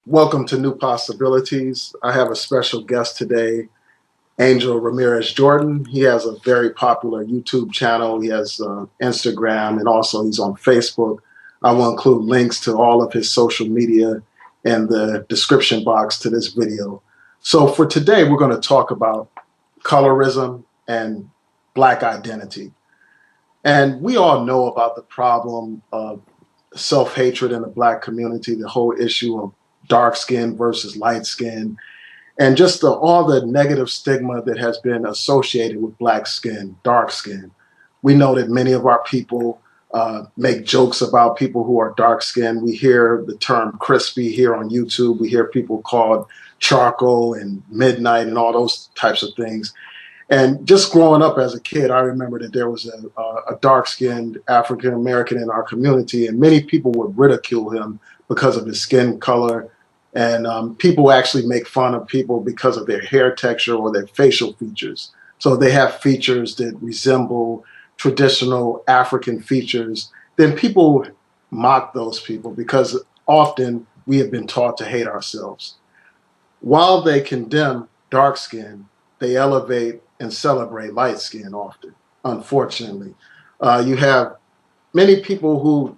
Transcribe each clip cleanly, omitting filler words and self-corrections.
Welcome to New Possibilities. I have a special guest today, Angel Ramirez-Jordan. He has a very popular YouTube channel. He has Instagram, and also he's on Facebook. I will include links to all of his social media in the description box to this video. So for today, we're going to talk about colorism and Black identity. And we all know about the problem of self-hatred in the Black community, the whole issue of dark skin versus light skin, and just all the negative stigma that has been associated with Black skin, dark skin. We know that many of our people make jokes about people who are dark skinned. We hear the term crispy here on YouTube. We hear people called charcoal and midnight and all those types of things. And just growing up as a kid, I remember that there was a dark-skinned African American in our community, and many people would ridicule him because of his skin color. And people actually make fun of people because of their hair texture or their facial features. So they have features that resemble traditional African features. Then people mock those people because often we have been taught to hate ourselves. While they condemn dark skin, they elevate and celebrate light skin often, unfortunately. You have many people who,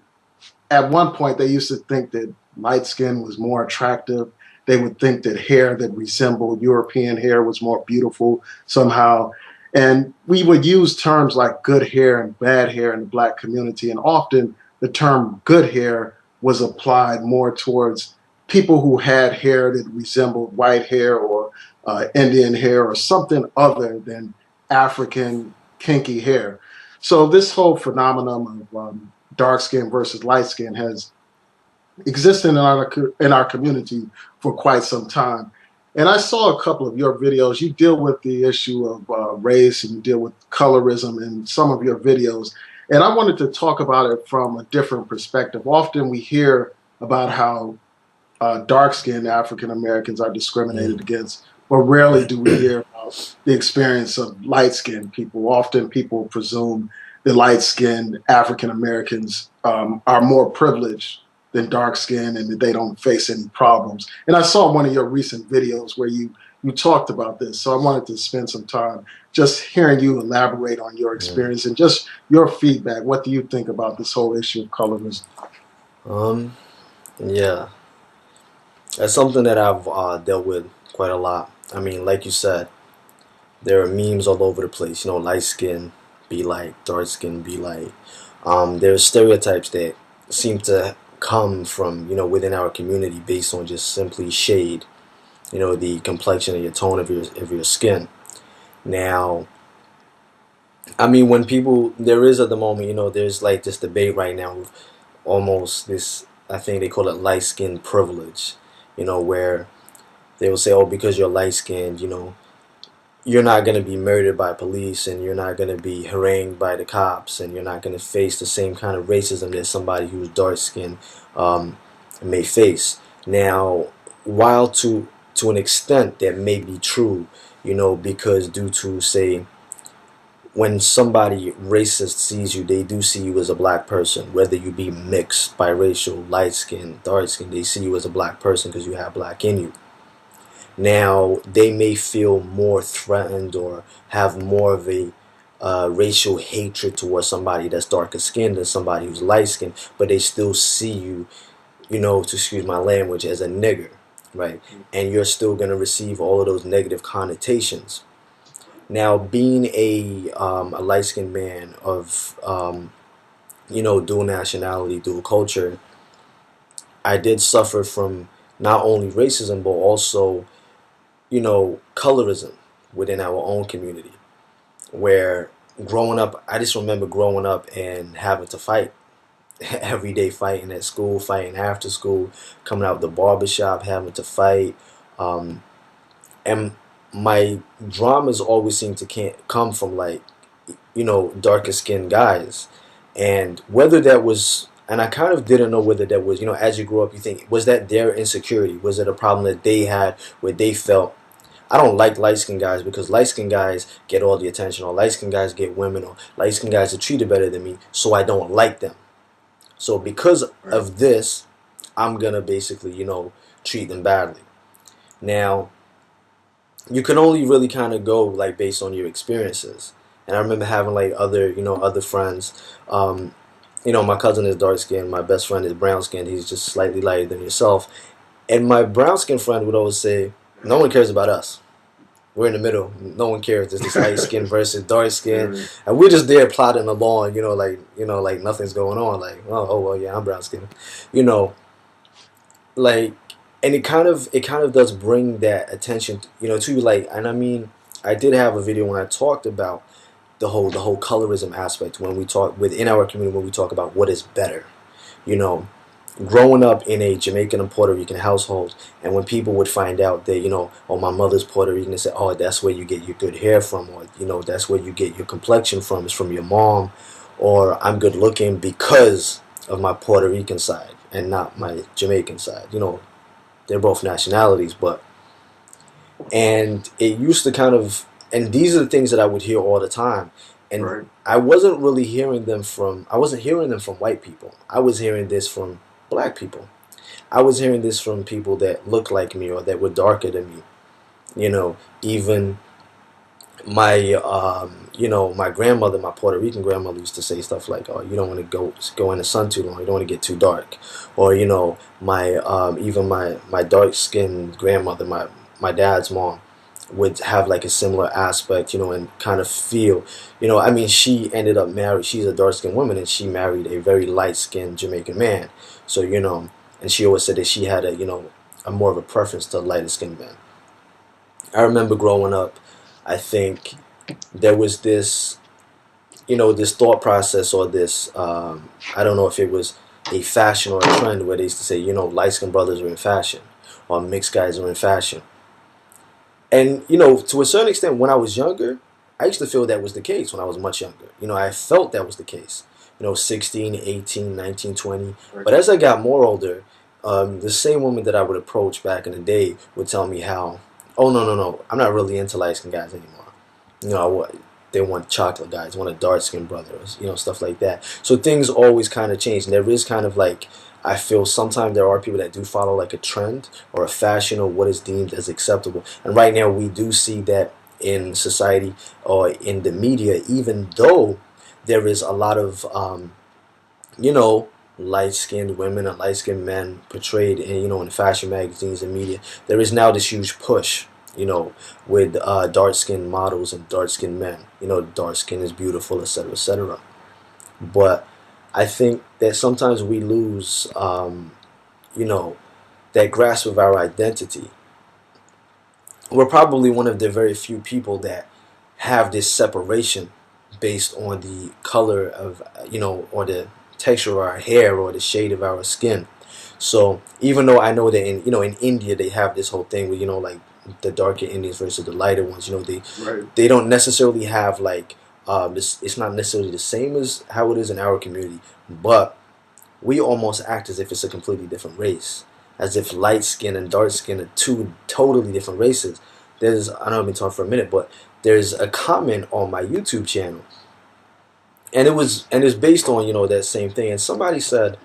at one point, they used to think that light skin was more attractive. They would think that hair that resembled European hair was more beautiful somehow. And we would use terms like good hair and bad hair in the Black community. And often the term good hair was applied more towards people who had hair that resembled white hair or Indian hair or something other than African kinky hair. So this whole phenomenon of dark skin versus light skin has existed in our community for quite some time. And I saw a couple of your videos. You deal with the issue of race and you deal with colorism in some of your videos. And I wanted to talk about it from a different perspective. Often we hear about how dark-skinned African Americans are discriminated against, but rarely do we hear about the experience of light-skinned people. Often people presume that light-skinned African Americans are more privileged than dark-skinned and that they don't face any problems. And I saw one of your recent videos where you talked about this, so I wanted to spend some time just hearing you elaborate on your experience and just your feedback. What do you think about this whole issue of colorism? Yeah, that's something that I've dealt with quite a lot. I mean, like you said, there are memes all over the place. You know, light skin be like, dark skin be like. There's stereotypes that seem to come from, within our community based on just simply shade. The complexion or your tone of your skin. Now, I mean, when people there is at the moment, there's like this debate right now with almost this. I think they call it light skin privilege. Where they will say, oh, because you're light skinned, you're not going to be murdered by police and you're not going to be harangued by the cops and you're not going to face the same kind of racism that somebody who's dark skinned may face. Now, while to an extent that may be true, because due to, say, when somebody racist sees you, they do see you as a black person, whether you be mixed, biracial, light skin, dark skin, they see you as a black person because you have black in you. Now, they may feel more threatened or have more of a racial hatred towards somebody that's darker skinned than somebody who's light skinned, but they still see you, to excuse my language, as a nigger, right? And you're still going to receive all of those negative connotations. Now, being a light skinned man of, dual nationality, dual culture, I did suffer from not only racism, but also colorism within our own community. Where growing up, I just remember growing up and having to fight. Every day fighting at school, fighting after school, coming out the barbershop, having to fight. And my dramas always seem to can't come from like, darker skinned guys. And whether that was, and I kind of didn't know whether that was, as you grow up, you think, was that their insecurity? Was it a problem that they had where they felt, I don't like light-skinned guys because light-skinned guys get all the attention, or light-skinned guys get women, or light-skinned guys are treated better than me, so I don't like them. So because Right. of this, I'm gonna basically, treat them badly. Now, you can only really kind of go like based on your experiences. And I remember having like other, other friends. My cousin is dark skinned. My best friend is brown skinned. He's just slightly lighter than yourself. And my brown skinned friend would always say, "No one cares about us. We're in the middle. No one cares. There's this light skin versus dark skin, and we're just there plodding along. Like nothing's going on. Like, oh well, yeah, I'm brown skinned. You know, like, and it kind of does bring that attention, to you. Like, and I mean, I did have a video when I talked about the whole colorism aspect when we talk within our community when we talk about what is better, you know growing up in a Jamaican and Puerto Rican household, and when people would find out that, oh, my mother's Puerto Rican, they say, oh, that's where you get your good hair from, or, that's where you get your complexion from, is from your mom, or I'm good looking because of my Puerto Rican side and not my Jamaican side. They're both nationalities, and it used to kind of, and these are the things that I would hear all the time. And Right. I wasn't hearing them from white people. I was hearing this from black people. I was hearing this from people that looked like me or that were darker than me. Even my grandmother, my Puerto Rican grandmother, used to say stuff like, "Oh, you don't want to go in the sun too long. You don't want to get too dark." Or my even my dark skinned grandmother, my dad's mom, would have like a similar aspect, and kind of feel, I mean, she ended up married. She's a dark skinned woman, and she married a very light skinned Jamaican man. So and she always said that she had a more of a preference to lighter skinned men. I remember growing up, I think there was this thought process, or this, I don't know if it was a fashion or a trend, where they used to say, light skinned brothers are in fashion, or mixed guys are in fashion. And, to a certain extent, when I was younger, I used to feel that was the case when I was much younger. I felt that was the case, 16, 18, 19, 20. But as I got more older, the same woman that I would approach back in the day would tell me how, oh, no, I'm not really into light-skinned guys anymore. They want chocolate guys, want a dark-skinned brother, stuff like that. So things always kind of change. And there is kind of like, I feel sometimes there are people that do follow like a trend or a fashion or what is deemed as acceptable. And right now we do see that in society or in the media, even though there is a lot of, light-skinned women and light-skinned men portrayed in fashion magazines and media. There is now this huge push, with dark-skinned models and dark-skinned men. Dark skin is beautiful, etc., etc. But I think that sometimes we lose, that grasp of our identity. We're probably one of the very few people that have this separation based on the color of, or the texture of our hair or the shade of our skin. So even though I know that in India they have this whole thing where, like the darker Indians versus the lighter ones, they don't necessarily have like, this. It's not necessarily the same as how it is in our community, but we almost act as if it's a completely different race, as if light skin and dark skin are two totally different races. I know I've been talking for a minute, but there's a comment on my YouTube channel, and it's based on that same thing. And somebody said,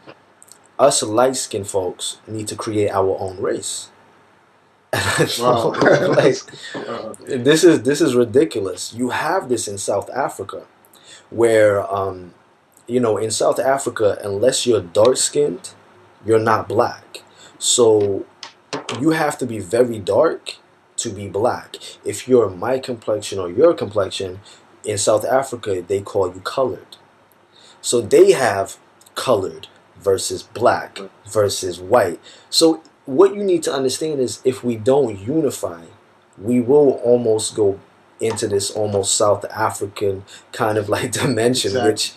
us light skinned folks need to create our own race. Wow. Like, this is ridiculous. You have this in South Africa, where in South Africa, unless you're dark skinned, you're not black. So you have to be very dark to be black. If you're my complexion or your complexion, in South Africa they call you colored. So they have colored versus black versus white. So what you need to understand is, if we don't unify, we will almost go into this almost South African kind of like dimension. Exactly. Which,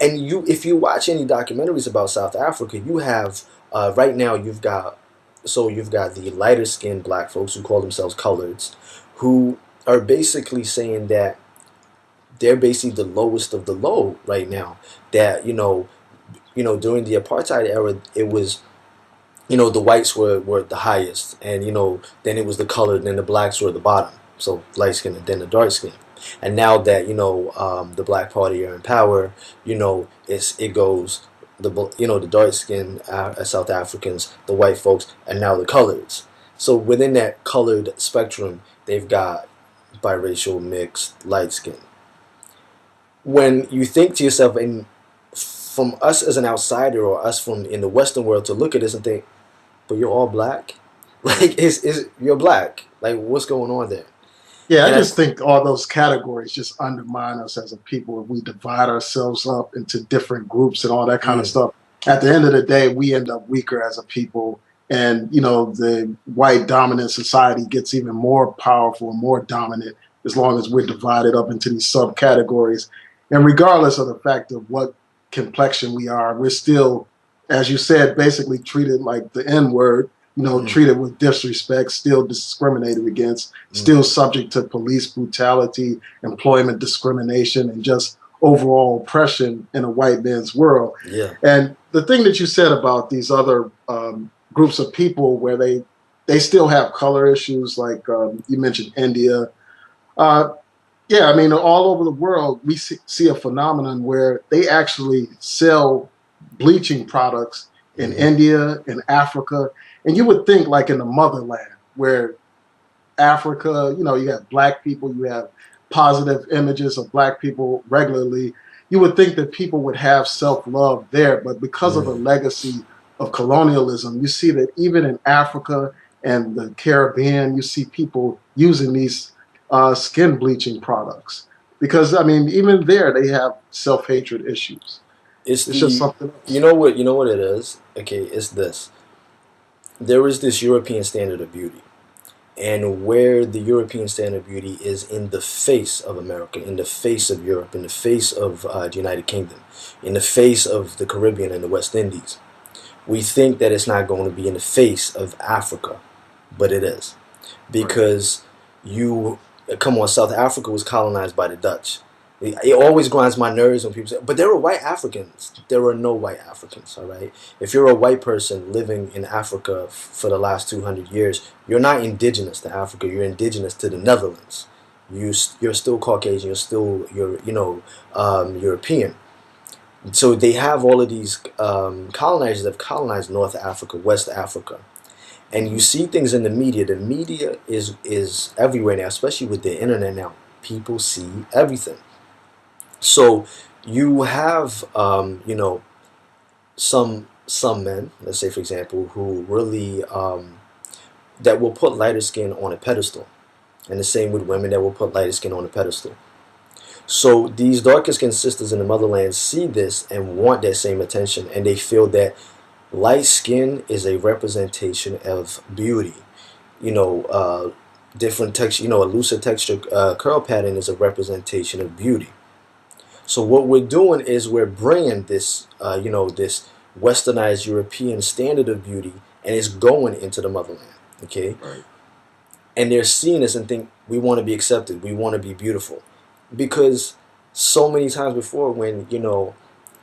and if you watch any documentaries about South Africa, you have right now you've got the lighter skinned black folks who call themselves coloreds, who are basically saying that they're basically the lowest of the low right now. That during the apartheid era, it was, the whites were the highest, and then it was the colored, and then the blacks were at the bottom. So light skin and then the dark skin. And now that the Black Party are in power, it goes the dark skinned South Africans, the white folks, and now the coloreds. So within that colored spectrum, they've got biracial, mixed, light skin. When you think to yourself, and from us as an outsider or us from in the Western world to look at this and think, but you're all black, like is you're black, like what's going on there? Yeah, I And I, just think all those categories just undermine us as a people. If we divide ourselves up into different groups and all that kind of mm, stuff, at the end of the day, we end up weaker as a people. And, the white dominant society gets even more powerful and more dominant as long as we're divided up into these subcategories. And regardless of the fact of what complexion we are, we're still, as you said, basically treated like the N word, mm, treated with disrespect, still discriminated against, mm, still subject to police brutality, employment discrimination, and just overall oppression in a white man's world. yeah, And the thing that you said about these other groups of people where they still have color issues, like you mentioned India. Uh, yeah, I mean, all over the world, we see a phenomenon where they actually sell bleaching products in hmm India, in Africa. And you would think, like in the motherland, where Africa, you have black people, you have positive images of black people regularly. You would think that people would have self love there. But because of the mm. legacy of colonialism, you see that even in Africa and the Caribbean, you see people using these skin bleaching products. Because, I mean, even there, they have self hatred issues. It's It's just the something else. you know what it is. Okay, it's this. There is this European standard of beauty, and where the European standard of beauty is in the face of America, in the face of Europe, in the face of the United Kingdom, in the face of the Caribbean and the West Indies. We think that it's not going to be in the face of Africa, but it is. Right. Because you, come on, South Africa was colonized by the Dutch. It always grinds my nerves when people say, but there were white Africans. There were no white Africans, all right? If you're a white person living in Africa for the last 200 years, you're not indigenous to Africa. You're indigenous to the Netherlands. You're still Caucasian. You're European. So they have all of these colonizers that have colonized North Africa, West Africa, and you Mhm. see things in the media. The media is everywhere now, especially with the internet now. People see everything. So you have some men, let's say for example, who really that will put lighter skin on a pedestal, and the same with women that will put lighter skin on a pedestal. So these darker skinned sisters in the motherland see this and want that same attention, and they feel that light skin is a representation of beauty. You know, different texture. A looser texture curl pattern is a representation of beauty. So what we're doing is we're bringing this westernized European standard of beauty, and it's going into the motherland. Okay, Right. and they're seeing this and think we want to be accepted, we want to be beautiful, because so many times before when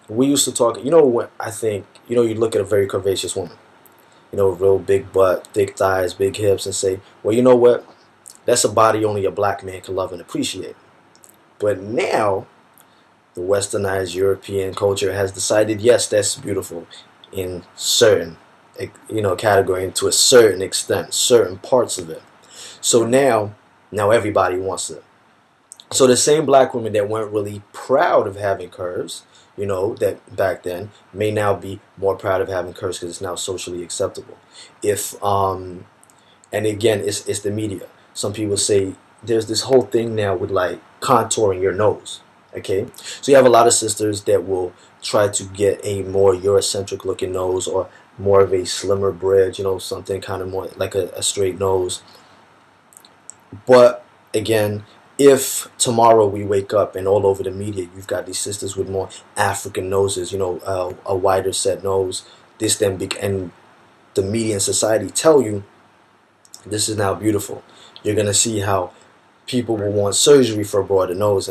we used to talk. What I think, you look at a very curvaceous woman, real big butt, thick thighs, big hips, and say, well, you know what? That's a body only a black man can love and appreciate. But now, the westernized European culture has decided, yes, that's beautiful in certain, category, and to a certain extent, certain parts of it. So Right. now everybody wants it. So the same black women that weren't really proud of having curves, that back then may now be more proud of having curves because it's now socially acceptable. If and again, it's the media. Some people say there's this whole thing now with like contouring your nose. Okay, so you have a lot of sisters that will try to get a more Eurocentric looking nose or more of a slimmer bridge, something kind of more like a straight nose. But again, if tomorrow we wake up and all over the media you've got these sisters with more African noses, a wider set nose, this then and the media and society tell you this is now beautiful. You're gonna see how people will Right. want surgery for a broader nose,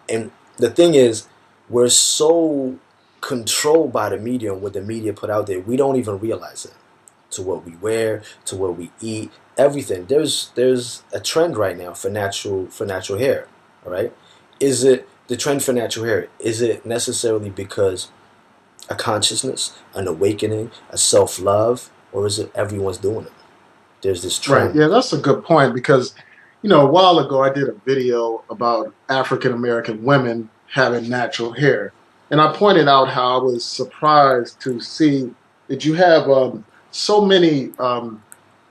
and the thing is, we're so controlled by the media and what the media put out there, we don't even realize it. To what we wear, to what we eat, everything. There's a trend right now for natural hair. All right, is it the trend for natural hair? Is it necessarily because a consciousness, an awakening, a self-love, or is it everyone's doing it? There's this Right. trend. Yeah, that's a good point because, a while ago I did a video about African American women having natural hair. And I pointed out how I was surprised to see that you have so many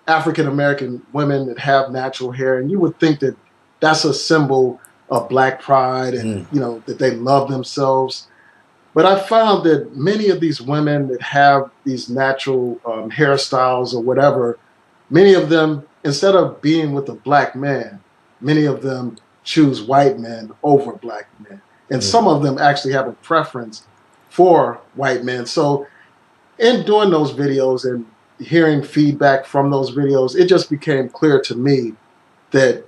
African American women that have natural hair. And you would think that that's a symbol of Black pride and, Mm. that they love themselves. But I found that many of these women that have these natural hairstyles or whatever, many of them, instead of being with a Black man, many of them choose white men over Black men. And Mm. some of them actually have a preference for white men. So in doing those videos and hearing feedback from those videos, it just became clear to me that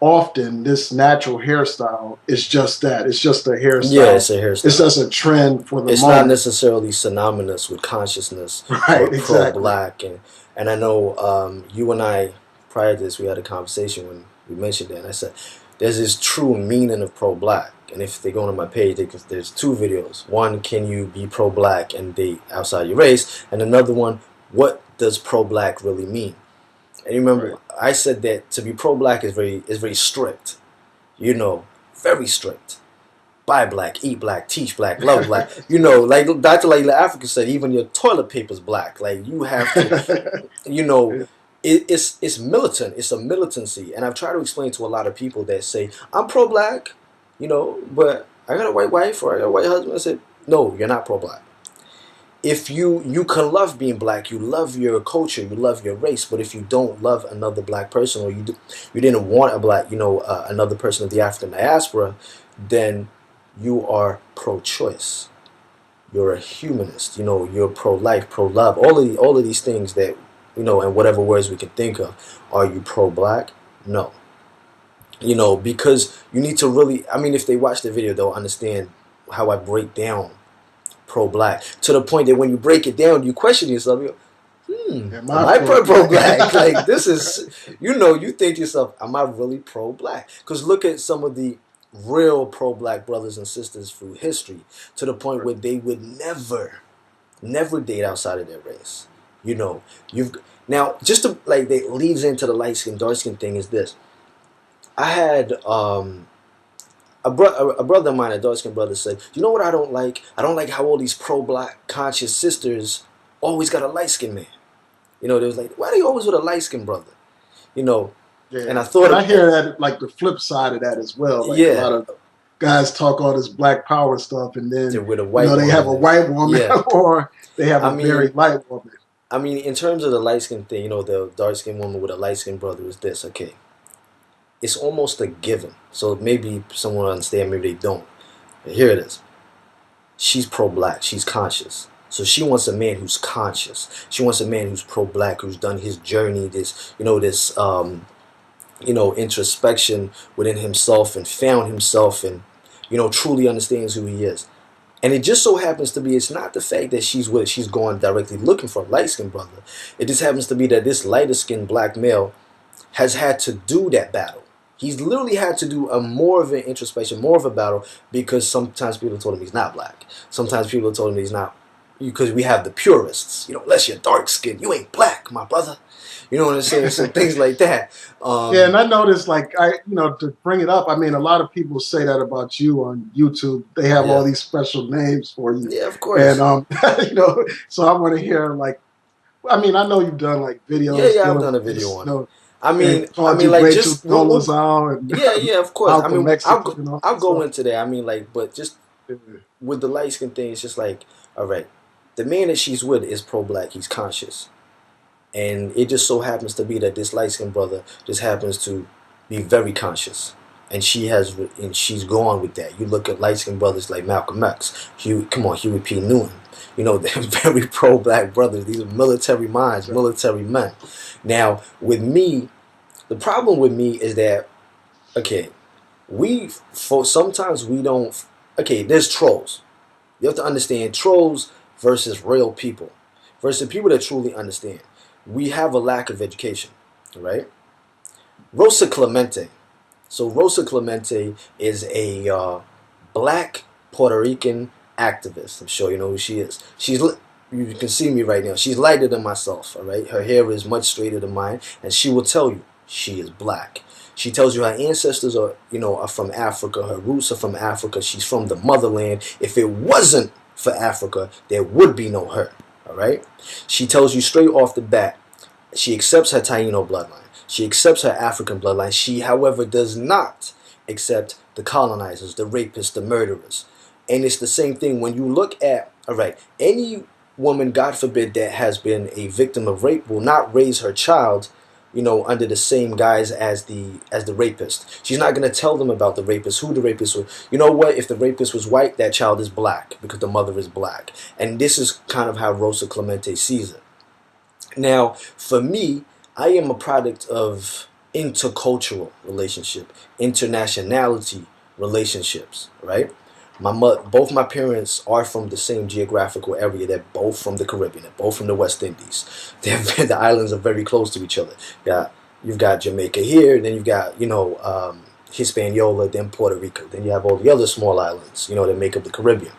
often this natural hairstyle is just that. It's just a Yeah, hairstyle. it's a It's hairstyle. just a trend for the It's not moment. necessarily synonymous with consciousness or Right, exactly. pro-black, and I know you and I prior to this we had a conversation when we mentioned that, and I said there's this true meaning of pro-black, and if they go on my page, there's two videos. One, can you be pro-black and date outside your race, and another one, what does pro-black really mean? And you remember Right. I said that to be pro-black is very strict, you know, very strict. Buy black, eat black, teach black, love black. You know, like Dr. Layla Africa said, even your toilet paper's black. Like you have to, you know, Yeah. it's militant. It's a militancy, and I've tried to explain to a lot of people that say I'm pro-black, you know, but I got a white wife or I got a white husband. I said, no, you're not pro-black. If you can love being black, you love your culture, you love your race, but if you don't love another black person, or you didn't want a black, another person of the African diaspora, then you are pro-choice. You're a humanist. You know, you're pro-life, pro-love. All of these things that and whatever words we can think of. Are you pro-black? No. Because you need to really. I mean, if they watch the video, they'll understand how I break down pro-black to the point that when you break it down, you question yourself. You go, Am am I I pro-black? pro-black? Like this is, you think to yourself, am I really pro-black? Because look at some of the real pro-black brothers and sisters through history to the point where they would never date outside of their race. You've now just to like that leads into the light skin dark skin thing is this. I had a brother of mine, a dark skinned brother, said, "You know what I don't like? I don't like how all these pro-black conscious sisters always got a light skinned man. They was like, why are they always with a light skinned brother? You know." And Yeah. I thought, And I hear that like the flip side of that as well. Like a yeah, lot of guys talk all this Black Power stuff, and they're then with a white they have a woman. white woman Yeah, or they have I a very mean, light woman. in terms of the light skin thing, the dark skinned woman with a light skinned brother is this. Okay, it's almost a given. So maybe someone will understand, maybe they don't. But here it is. She's pro-black. She's conscious. So she wants a man who's conscious. She wants a man who's pro-black, who's done his journey, this introspection within himself and found himself and, truly understands who he is. And it just so happens to be, it's not the fact that she's going directly looking for a light-skinned brother. It just happens to be that this lighter-skinned black male has had to do that battle. He's literally had to do a more of an introspection, more of a battle, because sometimes people told him he's not black. Sometimes people told him he's not, because we have the purists. Unless you're dark skinned, you ain't black, my brother. You know what I'm saying? So things like that. Yeah, and I noticed, like, to bring it up, I mean, a lot of people say that about you on YouTube. They have all Yeah, these special names for you, yeah, of and course. so I want to hear, like, I mean, I know you've done like Yeah, videos yeah, I've dealing done a with video this, on it. I they mean, called you like Rachel just Dolezal and yeah, yeah, of course. Malcolm Mexican and all I'll that go stuff. into that. I mean, like, but just Yeah, with the light skin thing, it's just like, all right, the man that she's with is pro-black. He's conscious. And it just so happens to be that this light skinned brother just happens to be very conscious. And she's gone with that. You look at light skinned brothers like Malcolm X, Huey P. Newton. They're very pro black brothers. These are military minds, exactly. military men. Now, with me, the problem with me is that, okay, sometimes we don't, okay, there's trolls. You have to understand trolls versus real people, versus people that truly understand. We have a lack of education, right? Rosa Clemente. So Rosa Clemente is a black Puerto Rican activist. I'm sure you know who she is. You can see me right now. She's lighter than myself, all right? Her hair is much straighter than mine, and she will tell you she is black. She tells you her ancestors are from Africa. Her roots are from Africa. She's from the motherland. If it wasn't for Africa, there would be no her, all right? She tells you straight off the bat, she accepts her Taino bloodline. She accepts her African bloodline. She, however, does not accept the colonizers, the rapists, the murderers. And it's the same thing when you look at, all right, any woman, God forbid, that has been a victim of rape will not raise her child, under the same guise as the rapist. She's not going to tell them about the rapist, who the rapist was. You know what? If the rapist was white, that child is black because the mother is black. And this is kind of how Rosa Clemente sees it. Now, for me, I am a product of intercultural relationship, internationality relationships, right? Both my parents are from the same geographical area. They're both from the Caribbean. They're both from the West Indies. The islands are very close to each other. You've got Jamaica here, then you've got Hispaniola, then Puerto Rico, then you have all the other small islands, that make up the Caribbean.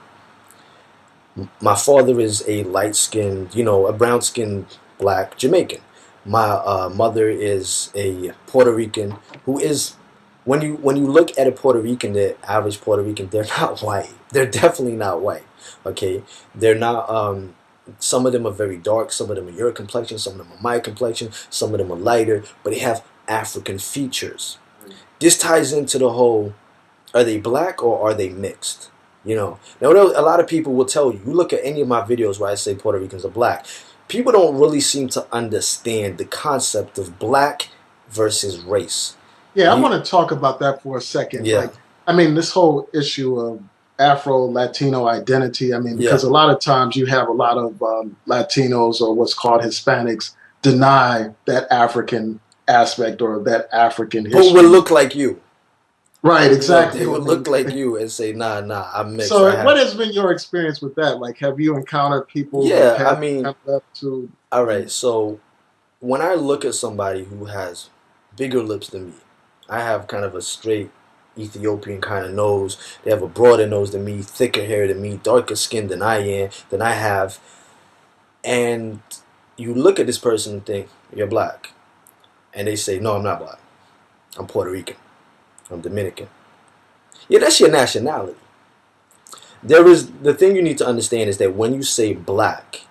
My father is a light-skinned, a brown-skinned black Jamaican. My mother is a Puerto Rican who is. When you look at a Puerto Rican, the average Puerto Rican, they're not white. They're definitely not white. Okay, they're not. Some of them are very dark. Some of them are your complexion. Some of them are my complexion. Some of them are lighter, but they have African features. This ties into the whole: are they black or are they mixed? Now a lot of people will tell you. You look at any of my videos where I say Puerto Ricans are black. People don't really seem to understand the concept of black versus race. Yeah, I want to talk about that for a second. Yeah. This whole issue of Afro-Latino identity. Because a lot of times you have a lot of Latinos or what's called Hispanics deny that African aspect or that African history. Who would look like you. Right, exactly. They would look like you and say, nah, I'm mixed. So what has been your experience with that? Like, have you encountered people Yeah, that have up to... All right, so when I look at somebody who has bigger lips than me, I have kind of a straight Ethiopian kind of nose. They have a broader nose than me, thicker hair than me, darker skin than I have. And you look at this person and think, you're black. And they say, no, I'm not black. I'm Puerto Rican. I'm Dominican. Yeah, that's your nationality. The thing you need to understand is that when you say black,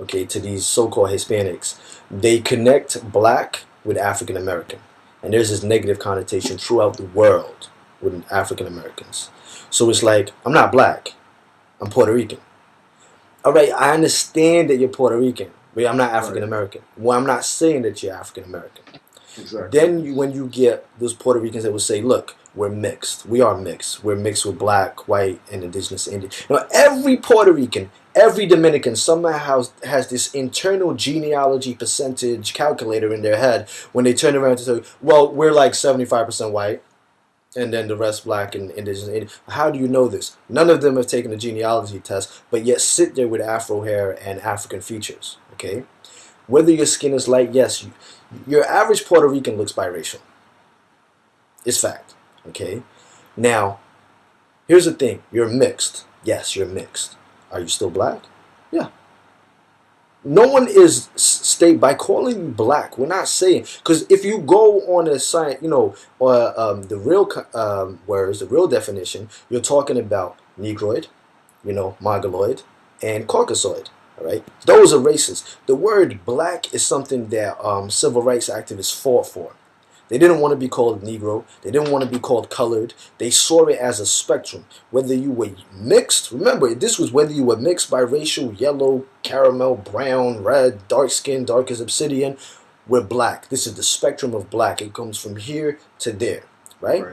okay, to these so-called Hispanics, they connect black with African American. And there's this negative connotation throughout the world with African Americans. So it's like, I'm not black. I'm Puerto Rican. All right, I understand that you're Puerto Rican, but I'm not African American. Well, I'm not saying that you're African American. Exactly. Then when you get those Puerto Ricans that will say, look, we're mixed. We are mixed. We're mixed with black, white, and indigenous Indian. Every Puerto Rican, every Dominican somehow has this internal genealogy percentage calculator in their head when they turn around to say, well, we're like 75% white, and then the rest black and indigenous Indian. How do you know this? None of them have taken a genealogy test, but yet sit there with Afro hair and African features, okay? Whether your skin is light, yes, your average Puerto Rican looks biracial. It's fact. Okay? Now, here's the thing. You're mixed. Yes, you're mixed. Are you still black? Yeah. No one is by calling you black. We're not saying, because if you go on a site, the real words, the real definition, you're talking about Negroid, Mongoloid, and Caucasoid. All right, those are races. The word black is something that civil rights activists fought for. They didn't want to be called Negro. They didn't want to be called colored. They saw it as a spectrum. Whether you were mixed, remember, this was whether you were mixed biracial, yellow, caramel, brown, red, dark skin, dark as obsidian, we're black. This is the spectrum of black. It comes from here to there, right?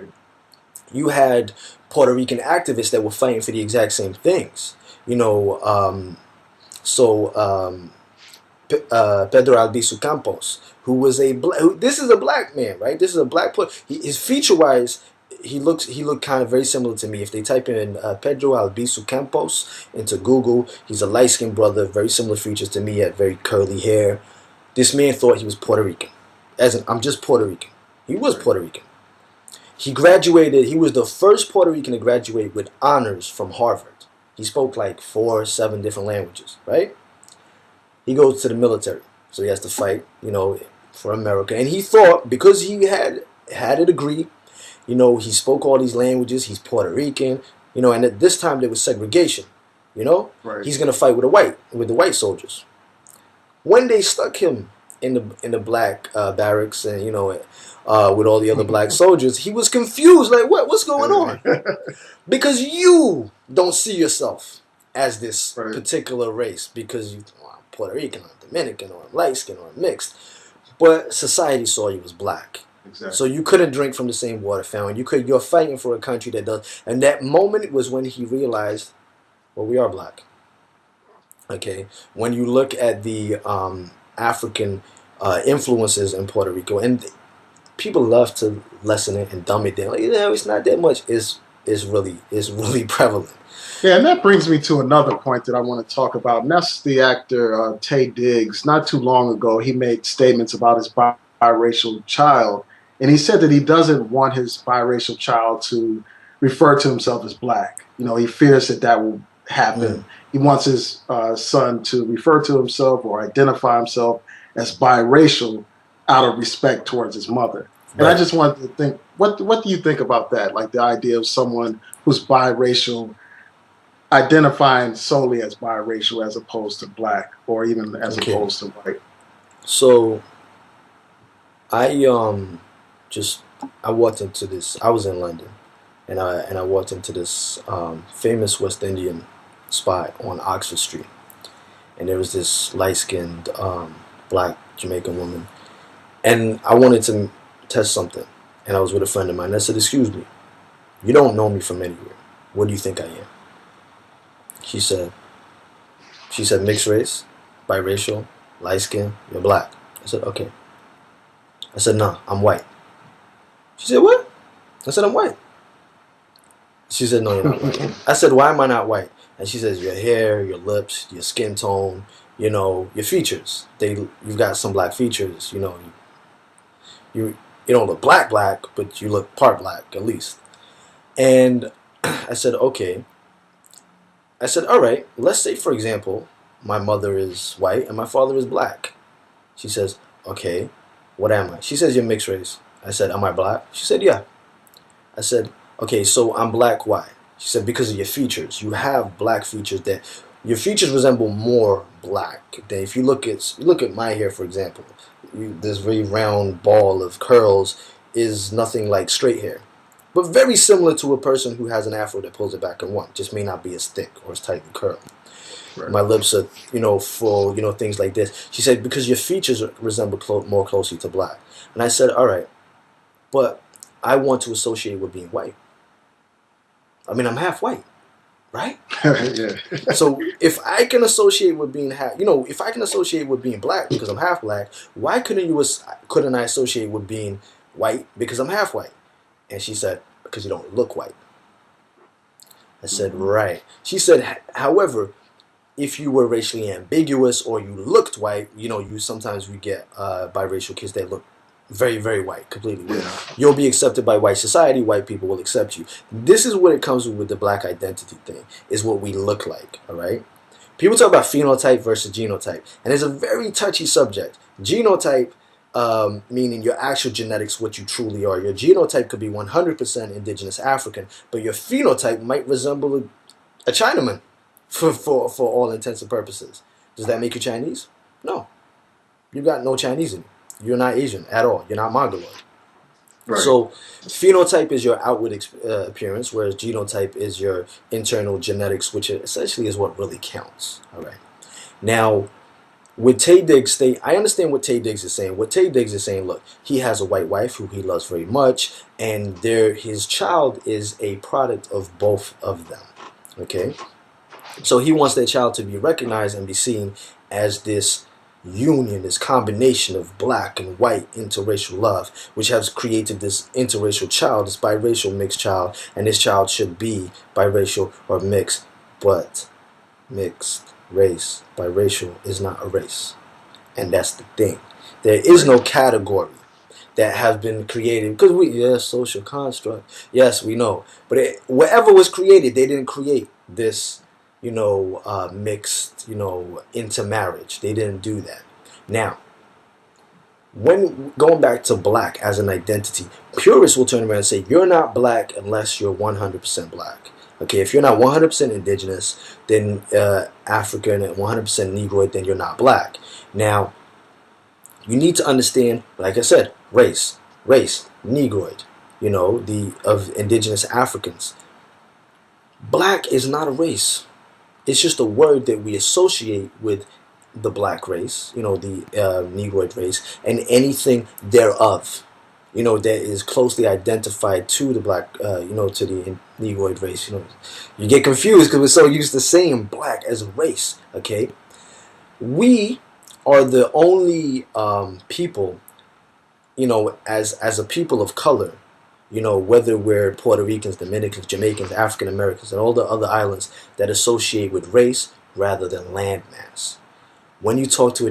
You had Puerto Rican activists that were fighting for the exact same things. Pedro Albizu Campos, who was this is a black man, right? This is a black his feature-wise, he looked kind of very similar to me. If they type in Pedro Albizu Campos into Google, he's a light-skinned brother, very similar features to me, had very curly hair. This man thought he was Puerto Rican. I'm just Puerto Rican. He was Puerto Rican. He graduated, he was the first Puerto Rican to graduate with honors from Harvard. He spoke like 4, 7 different languages, right? He goes to the military, so he has to fight, for America. And he thought because he had a degree, he spoke all these languages. He's Puerto Rican, and at this time there was segregation. Right. He's gonna fight with the white soldiers. When they stuck him in the black barracks and with all the other black soldiers, he was confused. Like, what's going on? Because you don't see yourself as this Right. particular race because I'm Puerto Rican or Dominican or light skin or mixed, but society saw you as black. Exactly. So you couldn't drink from the same water fountain. You're fighting for a country that does. And that moment was when he realized, well, we are black. Okay, when you look at the African influences in Puerto Rico, and people love to lessen it and dumb it down. Like, it's not that much. It's really prevalent. Yeah, and that brings me to another point that I want to talk about, and that's the actor Taye Diggs. Not too long ago, he made statements about his biracial child, and he said that he doesn't want his biracial child to refer to himself as black. He fears that will happen. He wants his son to refer to himself or identify himself as biracial out of respect towards his mother. And I just wanted to think, what do you think about that? Like the idea of someone who's biracial identifying solely as biracial as opposed to black or even as opposed to white. So I walked into this. I was in London, and I walked into this famous West Indian spot on Oxford Street, and there was this light-skinned black Jamaican woman, and I wanted to test something, and I was with a friend of mine. And I said, "Excuse me, you don't know me from anywhere. What do you think I am?" She said, "Mixed race, biracial, light skin, you're black." I said, "Okay." I said, "No, I'm white." She said, "What?" I said, "I'm white." She said, "No, you're not white." I said, "Why am I not white?" And she says, "Your hair, your lips, your skin tone, your features. You've got some black features. You don't look black, but you look part black at least." And I said, "Okay." I said, "All right, let's say, for example, my mother is white and my father is black." She says, "Okay, what am I?" She says, "You're mixed race." I said, "Am I black?" She said, "Yeah." I said, "Okay, so I'm black, why?" She said, "Because of your features. You have black features that your features resemble more black than if you look at my hair, for example. This very round ball of curls is nothing like straight hair. But very similar to a person who has an afro that pulls it back in one. Just may not be as thick or as tightly curled. Right. My lips are, full, things like this." She said, "Because your features resemble more closely to black." And I said, "All right, but I want to associate with being white. I mean, I'm half white, right?" Yeah. So if I can associate with being if I can associate with being black because I'm half black, why couldn't I associate with being white because I'm half white? And she said, "Because you don't look white." I said, "Right." She said, "However, if you were racially ambiguous or you looked white, sometimes we get biracial kids that look very, very white, completely white. You'll be accepted by white society. White people will accept you." This is what it comes with the black identity thing, is what we look like, all right? People talk about phenotype versus genotype, and it's a very touchy subject. Genotype, meaning your actual genetics, what you truly are. Your genotype could be 100% indigenous African, but your phenotype might resemble a Chinaman for all intents and purposes. Does that make you Chinese? No. You got no Chinese in you. You're not Asian at all. You're not Mongoloid. Right. So phenotype is your outward appearance, whereas genotype is your internal genetics, which essentially is what really counts. All right. Now, with Taye Diggs, I understand what Taye Diggs is saying. What Taye Diggs is saying, look, he has a white wife who he loves very much, and his child is a product of both of them. Okay? So he wants that child to be recognized and be seen as this union, this combination of black and white interracial love, which has created this interracial child, this biracial mixed child, and this child should be biracial or mixed, but mixed race, biracial is not a race. And that's the thing. There is no category that has been created, because social construct, yes, we know, but whatever was created, they didn't create this mixed, intermarriage. They didn't do that. Now, when going back to black as an identity, purists will turn around and say you're not black unless you're 100% black. Okay, if you're not 100% indigenous, then African and 100% Negroid, then you're not black. Now, you need to understand, like I said, race, Negroid, the of indigenous Africans. Black is not a race. It's just a word that we associate with the black race, the Negroid race, and anything thereof, that is closely identified to the black, to the Negroid race. You get confused because we're so used to saying black as a race. Okay, we are the only people, as a people of color, whether we're Puerto Ricans, Dominicans, Jamaicans, African Americans, and all the other islands that associate with race rather than landmass. When you talk to a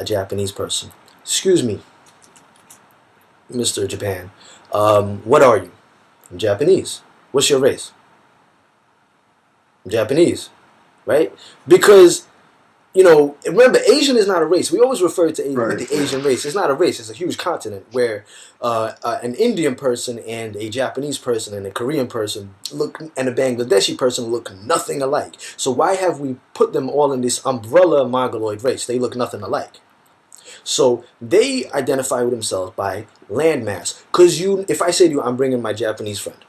Japanese person, excuse me, Mr. Japan, what are you? I'm Japanese. What's your race? I'm Japanese, right? Because remember, Asian is not a race. We always refer to the Asian race. It's not a race. It's a huge continent where an Indian person and a Japanese person and a Korean person and a Bangladeshi person look nothing alike. So why have we put them all in this umbrella Mongoloid race? They look nothing alike. So they identify with themselves by landmass. Because if I say to you, I'm bringing my Japanese friend,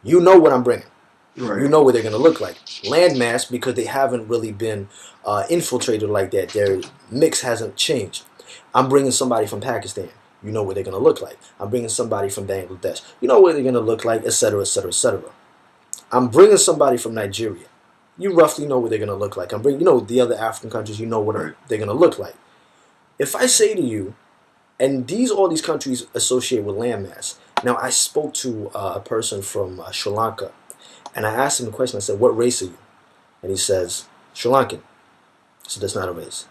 you know what I'm bringing. Right. You know what they're going to look like. Landmass, because they haven't really been infiltrated like that. Their mix hasn't changed. I'm bringing somebody from Pakistan. You know what they're going to look like. I'm bringing somebody from Bangladesh. You know what they're going to look like, etc., etc., etc. I'm bringing somebody from Nigeria. You roughly know what they're going to look like. I'm bringing, the other African countries, you know what they're going to look like. If I say to you, and all these countries associate with landmass. Now, I spoke to a person from Sri Lanka. And I asked him the question. I said, what race are you? And he says, Sri Lankan. I said, that's not a race.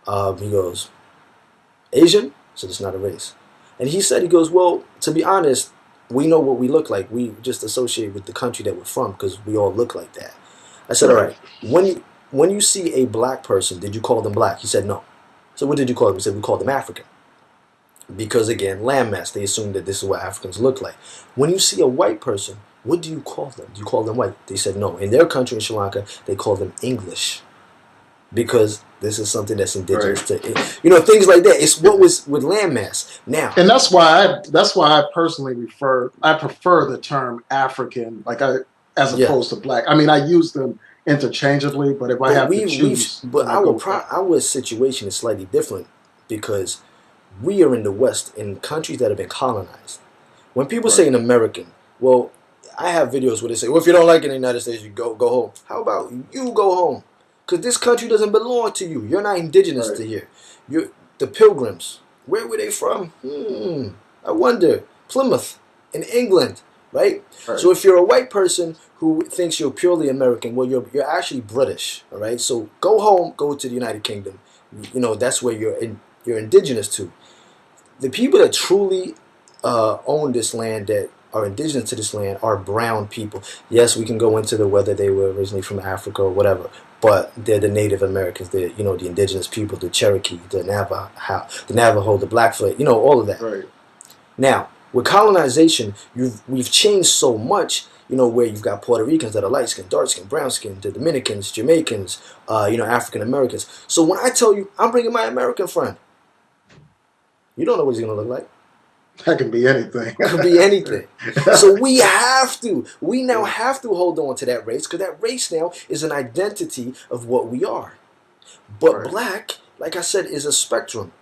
He goes, Asian? I said, that's not a race. And he goes, well, to be honest, we know what we look like. We just associate with the country that we're from because we all look like that. I said, all right, when you see a black person, did you call them black? He said, no. So what did you call them? He said, we called them African. Because, again, landmass, they assume that this is what Africans look like. When you see a white person, what do you call them? Do you call them white? They said no. In their country, in Sri Lanka, they call them English. Because this is something that's indigenous to it. Things like that. It's what was with landmass. Now. And that's why I personally prefer the term African, as opposed to black. I mean, I use them interchangeably, but if I have to choose. But our situation is slightly different because we are in the West, in countries that have been colonized. When people say an American, well, I have videos where they say, well, if you don't like it in the United States, you go home. How about you go home? Because this country doesn't belong to you. You're not indigenous to here. The Pilgrims, where were they from? I wonder. Plymouth in England, right? So if you're a white person who thinks you're purely American, well, you're actually British, all right? So go home, go to the United Kingdom. That's where you're indigenous to. The people that truly own this land, that are indigenous to this land, are brown people. Yes, we can go into whether they were originally from Africa or whatever, but they're the Native Americans. They're the indigenous people, the Cherokee, the Navajo, the Blackfoot, all of that. Right. Now, with colonization, we've changed so much. Where you've got Puerto Ricans that are light skinned, dark skinned, brown skinned, the Dominicans, Jamaicans, African Americans. So when I tell you I'm bringing my American friend, you don't know what he's going to look like. That can be anything. Could be anything. So we now have to hold on to that race, because that race now is an identity of what we are. But black, like I said, is a spectrum.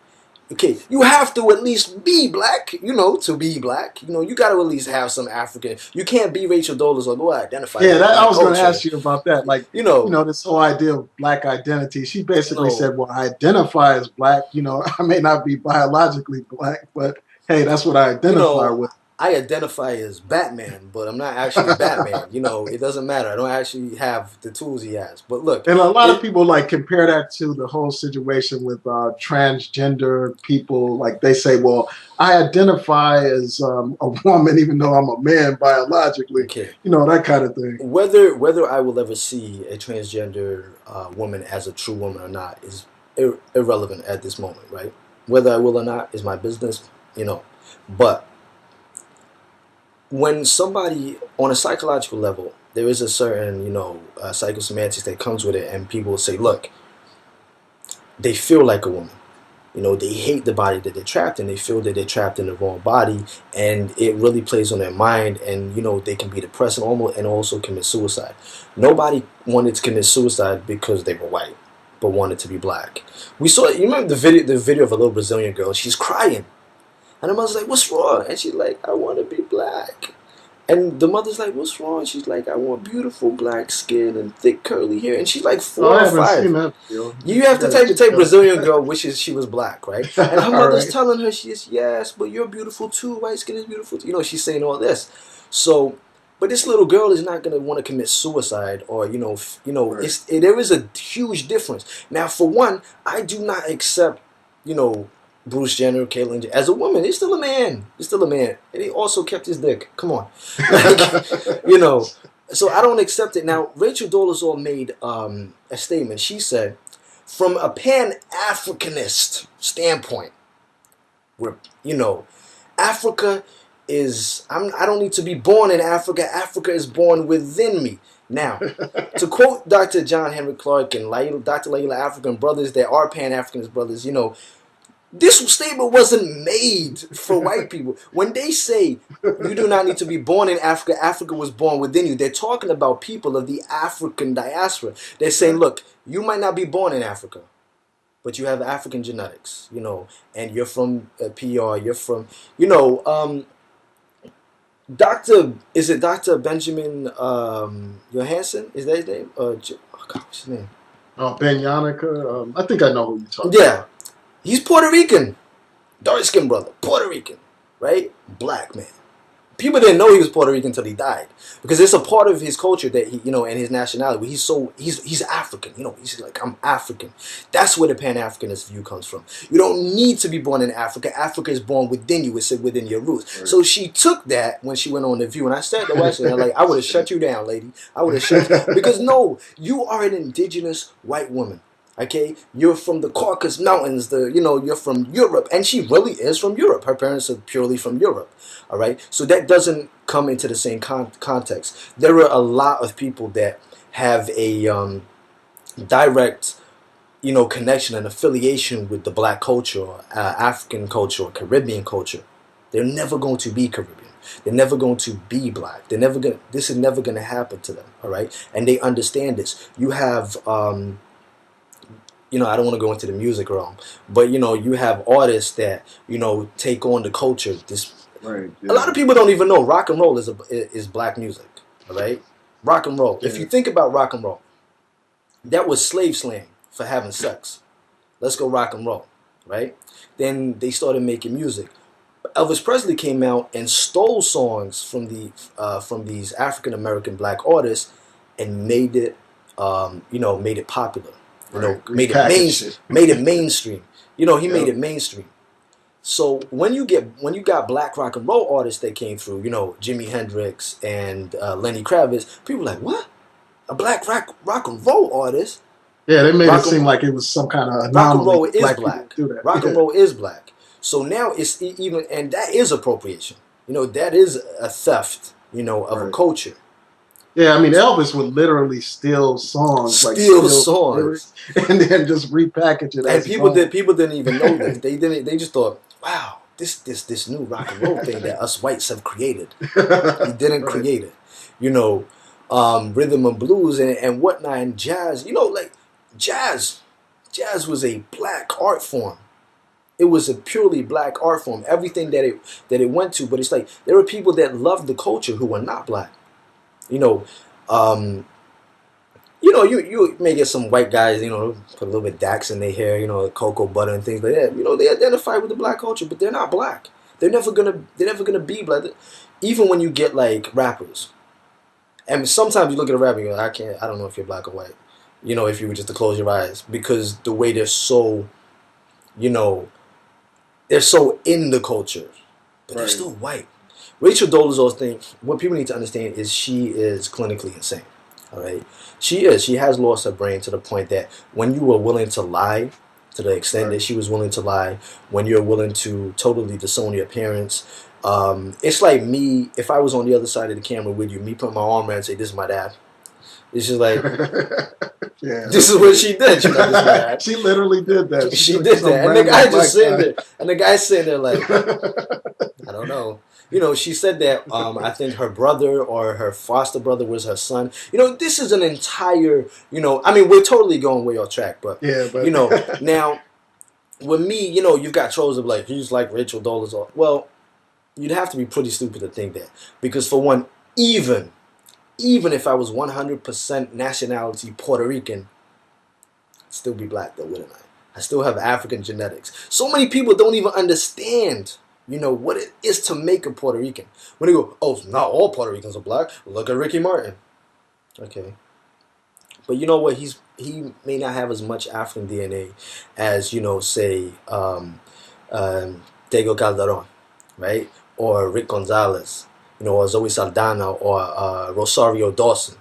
Okay, you have to at least be black, to be black. You got to at least have some African. You can't be Rachel Dolezal or go identify. Yeah, I was going to ask you about that. This whole idea of black identity. She basically said, well, I identify as black. I may not be biologically black, but hey, that's what I identify with. I identify as Batman, but I'm not actually Batman. You know, it doesn't matter. I don't actually have the tools he has. But look, And a lot of it people like compare that to the whole situation with transgender people. Like they say, well, I identify as a woman, even though I'm a man biologically, okay. that kind of thing. Whether I will ever see a transgender woman as a true woman or not is irrelevant at this moment, right? Whether I will or not is my business, you know. But when somebody on a psychological level, there is a certain psychosemantics that comes with it, and people say, look, they feel like a woman. You know, they hate the body that they're trapped in. They feel that they're trapped in the wrong body, and it really plays on their mind. And they can be depressed and also commit suicide. Nobody wanted to commit suicide because they were white, but wanted to be black. We saw. You remember the video of a little Brazilian girl? She's crying, and the mother's like, "What's wrong?" And she's like, "I want to be black." And the mother's like, "What's wrong?" She's like, "I want beautiful black skin and thick curly hair." And she's like Oh, four I or haven't seen five. that video. You have to take Brazilian girl wishes she was black, right? And her All mother's right. telling her she's yes, but you're beautiful too. White skin is beautiful too. She's saying all this. So, but this little girl is not gonna want to commit suicide, or Right. there is a huge difference. Now, for one, I do not accept Bruce Jenner, Caitlyn Jenner as a woman. He's still a man. He's still a man, and he also kept his dick. Come on, like you know. So I don't accept it. Now, Rachel Dolezal made a statement. She said, from a Pan-Africanist standpoint, where Africa is I don't need to be born in Africa. Africa is born within me. Now, to quote Dr. John Henry Clark and Dr. Layla African brothers that are Pan-Africanist brothers, this statement wasn't made for white people. When they say you do not need to be born in Africa, Africa was born within you, they're talking about people of the African diaspora. They're saying, Right. look, you might not be born in Africa, but you have African genetics, and you're from PR, you're from, is it Dr. Benjamin Johansson? Is that his name? Oh God, what's his name? Ben Yannicka. I think I know who you're talking Yeah, about. he's Puerto Rican, dark skinned brother, Puerto Rican, right? Black man. People didn't know he was Puerto Rican until he died, because it's a part of his culture that he, and his nationality. Where he's African. He's like, I'm African. That's where the Pan-Africanist view comes from. You don't need to be born in Africa. Africa is born within you. It's within your roots. Right. So she took that when she went on the View, and I started to watch it. And I'm like, I would have shut you down, lady. I would have shut you, because no, you are an indigenous white woman. Okay, you're from the Caucasus Mountains. You're from Europe, and she really is from Europe. Her parents are purely from Europe. All right, so that doesn't come into the same context. There are a lot of people that have a direct, connection and affiliation with the black culture, or African culture, or Caribbean culture. They're never going to be Caribbean. They're never going to be black. They're never going. This is never going to happen to them. All right, and they understand this. You have. I don't want to go into the music realm, but you have artists that take on the culture. Right. A lot Yeah. of people don't even know rock and roll is black music. All right, rock and roll. If Yeah. you think about rock and roll, that was slave slang for having sex. Let's go rock and roll, right? Then they started making music. Elvis Presley came out and stole songs from these African American black artists and made it popular. Right. Made it Repackaged it. made it mainstream. He made Yep. it mainstream. So when you got black rock and roll artists that came through, Jimi Hendrix and Lenny Kravitz, people were like, what? A black rock and roll artist? Yeah, they made it Rock seem and like it was some kind of rock and anomaly roll that is black people black. do that. Rock and Yeah. roll is black. So now it's even, and that is appropriation. That is a theft, of a Right. culture. Yeah, I mean Elvis would literally steal songs, like Steal steal songs, lyrics, and then just repackage it and as his own. people didn't even know this. They didn't. They just thought, wow, this new rock and roll thing that us whites have created. He didn't Right. create it. You know, rhythm and blues and whatnot, and jazz. Like jazz. Jazz was a black art form. It was a purely black art form. Everything that it went to, but it's like there were people that loved the culture who were not black. You know, um, you may get some white guys, put a little bit Dax in their hair, cocoa butter and things like that. They identify with the black culture, but they're not black. They're never gonna be black. Even when you get like rappers, and sometimes you look at a rapper and you go, I don't know if you're black or white. If you were just to close your eyes, because the way they're so, you know, they're so in the culture, but they're Right. still white. Rachel Dolezal's thing, what people need to understand is she is clinically insane. All right, she is. She has lost her brain to the point that when you were willing to lie, to the extent that she was willing to lie, when you're willing to totally disown your parents, it's like me if I was on the other side of the camera with you, me putting my arm around and say, "This is my dad." It's just like Yeah. this is what she did. She's like, "This is my dad." She literally did that. She did that, and the guy just sitting there, and the guy's sitting there like, I don't know. She said that I think her brother or her foster brother was her son. This is an entire, I mean, we're totally going way off track, but, Yeah, but now, with me, you've got trolls that be like, he's like Rachel Dolezal. Well, you'd have to be pretty stupid to think that. Because for one, even if I was 100% nationality Puerto Rican, I'd still be black though, wouldn't I? I still have African genetics. So many people don't even understand what it is to make a Puerto Rican. When they go, oh, not all Puerto Ricans are black. Look at Ricky Martin. Okay. But you know what? He may not have as much African DNA as, say, Diego Calderon, right? Or Rick Gonzalez, or Zoe Saldana, or Rosario Dawson,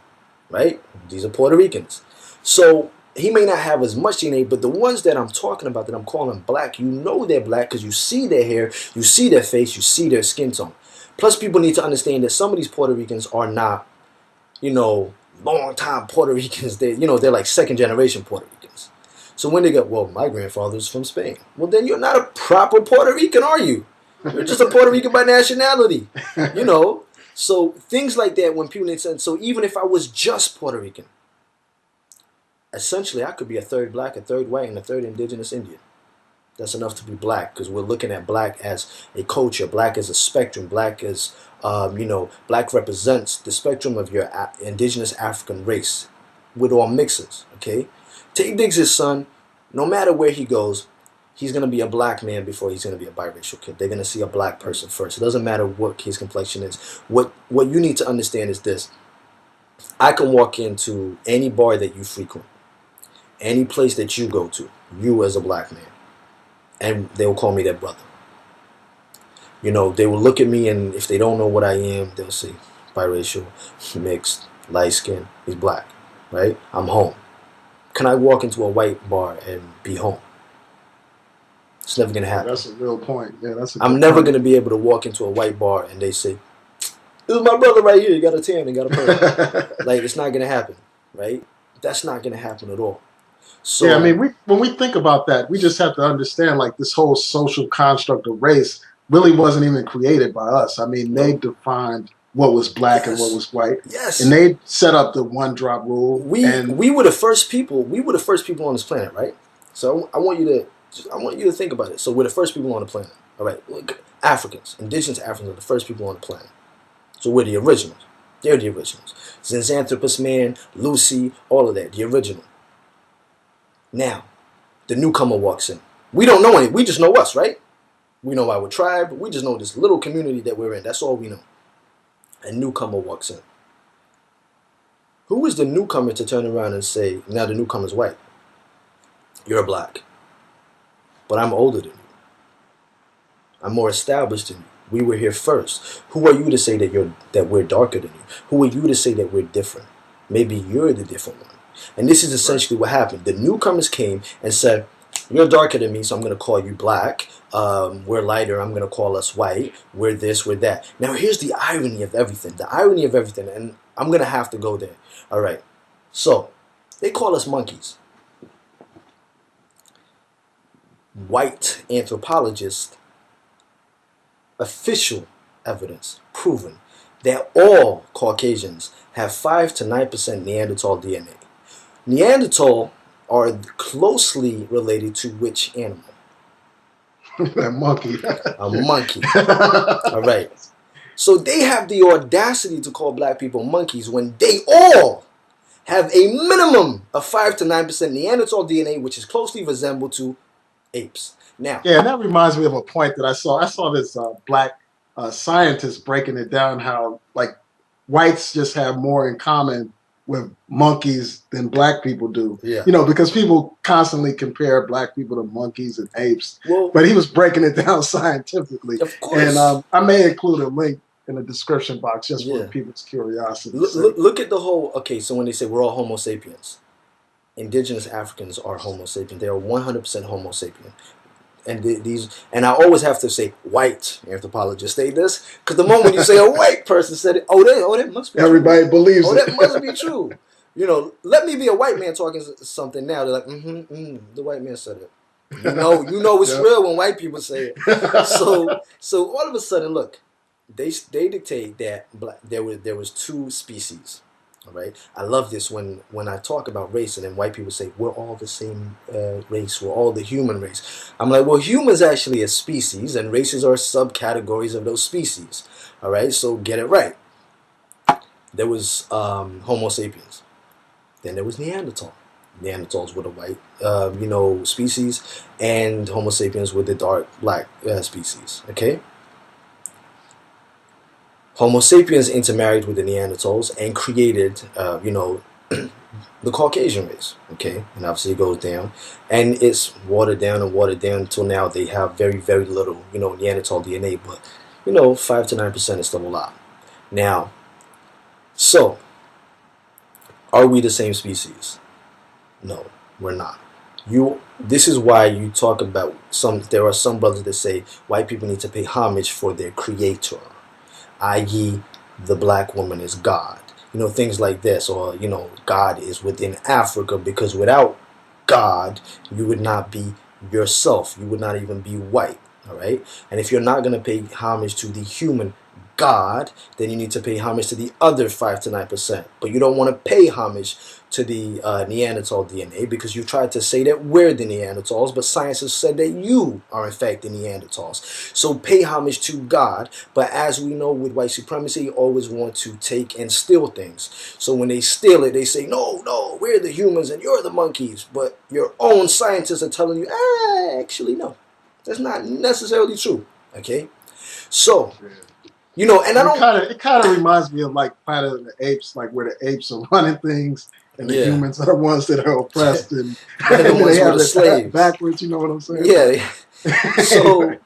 right? These are Puerto Ricans. So he may not have as much DNA, but the ones that I'm talking about, that I'm calling black, they're black because you see their hair, you see their face, you see their skin tone. Plus, people need to understand that some of these Puerto Ricans are not, long-time Puerto Ricans. They're like second-generation Puerto Ricans. So when they go, well, my grandfather's from Spain. Well, then you're not a proper Puerto Rican, are you? You're just a Puerto Rican by nationality, So things like that, when people need to, so even if I was just Puerto Rican, essentially, I could be a third black, a third white, and a third indigenous Indian. That's enough to be black, because we're looking at black as a culture, black as a spectrum, black as, black represents the spectrum of your indigenous African race with all mixes, okay? Taye Diggs' son, no matter where he goes, he's going to be a black man before he's going to be a biracial kid. They're going to see a black person first. It doesn't matter what his complexion is. What you need to understand is this. I can walk into any bar that you frequent, any place that you go to, you as a black man, and they will call me their brother. They will look at me, and if they don't know what I am, they'll say biracial, mixed, light skin, he's black, right? I'm home. Can I walk into a white bar and be home? It's never going to happen. That's a real point. Yeah, I'm never going to be able to walk into a white bar and they say, this is my brother right here. You got a tan and got a pearl. Like, it's not going to happen, right? That's not going to happen at all. So, yeah, I mean, when we think about that, we just have to understand, like, this whole social construct of race really wasn't even created by us. I mean, they defined what was black and what was white. Yes. And they set up the one drop rule. We were the first people. We were the first people on this planet, right? So I want you to think about it. So we're the first people on the planet. All right. Look, Africans, indigenous Africans are the first people on the planet. So we're the originals. They're the originals. Zinjanthropus man, Lucy, all of that, the original. Now, the newcomer walks in. We don't know any. We just know us, right? We know our tribe. We just know this little community that we're in. That's all we know. A newcomer walks in. Who is the newcomer to turn around and say, now the newcomer's white? You're black. But I'm older than you. I'm more established than you. We were here first. Who are you to say that we're darker than you? Who are you to say that we're different? Maybe you're the different one. And this is essentially what happened. The newcomers came and said, you're darker than me, so I'm going to call you black. We're lighter, I'm going to call us white. We're this, we're that. Now, here's the irony of everything. The irony of everything, and I'm going to have to go there. All right. So, they call us monkeys. White anthropologists, official evidence proven that all Caucasians have 5 to 9% Neanderthal DNA. Neanderthal are closely related to which animal? That monkey. A monkey. All right. So they have the audacity to call black people monkeys when they all have a minimum of 5 to 9% Neanderthal DNA, which is closely resembled to apes. Now, Yeah, and that reminds me of a point that I saw. I saw this black scientist breaking it down how like whites just have more in common with monkeys than black people do. yeah. You know, because people constantly compare black people to monkeys and apes, Well, but he was breaking it down scientifically. of And course. I may include a link in the description box just for Yeah. people's curiosity's Look, sake. look, look at the whole. Okay, so when they say we're all Homo sapiens, indigenous Africans are Homo sapien. They are 100% Homo sapien. And these, and I always have to say white anthropologists say this because the moment you say a white person said it, that must be true. Everybody believes Oh, it. that must be true. You know, let me be a white man talking something now. They're like, the white man said it. You know it's Yeah. real when white people say it. So all of a sudden, look, they dictate that there was two species. All right, I love this when I talk about race and then white people say we're all the same race, we're all the human race. I'm like, well, humans actually a species, and races are subcategories of those species. All right, so get it right. There was Homo sapiens, then there was Neanderthal. Neanderthals were the white, species, and Homo sapiens were the dark black species. Okay, Homo sapiens intermarried with the Neanderthals and created, the Caucasian race. Okay, and obviously it goes down, and it's watered down and watered down until now they have very, very little, Neanderthal DNA, but 5 to 9% is still a lot. Now, so are we the same species? No, we're not. This is why you talk about there are some brothers that say white people need to pay homage for their creator, i.e., the black woman is God. Things like this, or, God is within Africa, because without God, you would not be yourself. You would not even be white, all right? And if you're not going to pay homage to the human God, then you need to pay homage to the other 5 to 9%. But you don't want to pay homage to the Neanderthal DNA because you tried to say that we're the Neanderthals, but science has said that you are in fact the Neanderthals. So pay homage to God, but as we know with white supremacy, you always want to take and steal things. So when they steal it, they say, no, we're the humans and you're the monkeys, but your own scientists are telling you, actually, no, that's not necessarily true, okay? So, and I And don't, it kind of reminds me of like Planet of the Apes, like where the apes are running things and the yeah, humans are the ones that are oppressed, and they're the and they ones who are have the it slaves. backwards. You know what I'm saying? But Yeah. So anyway,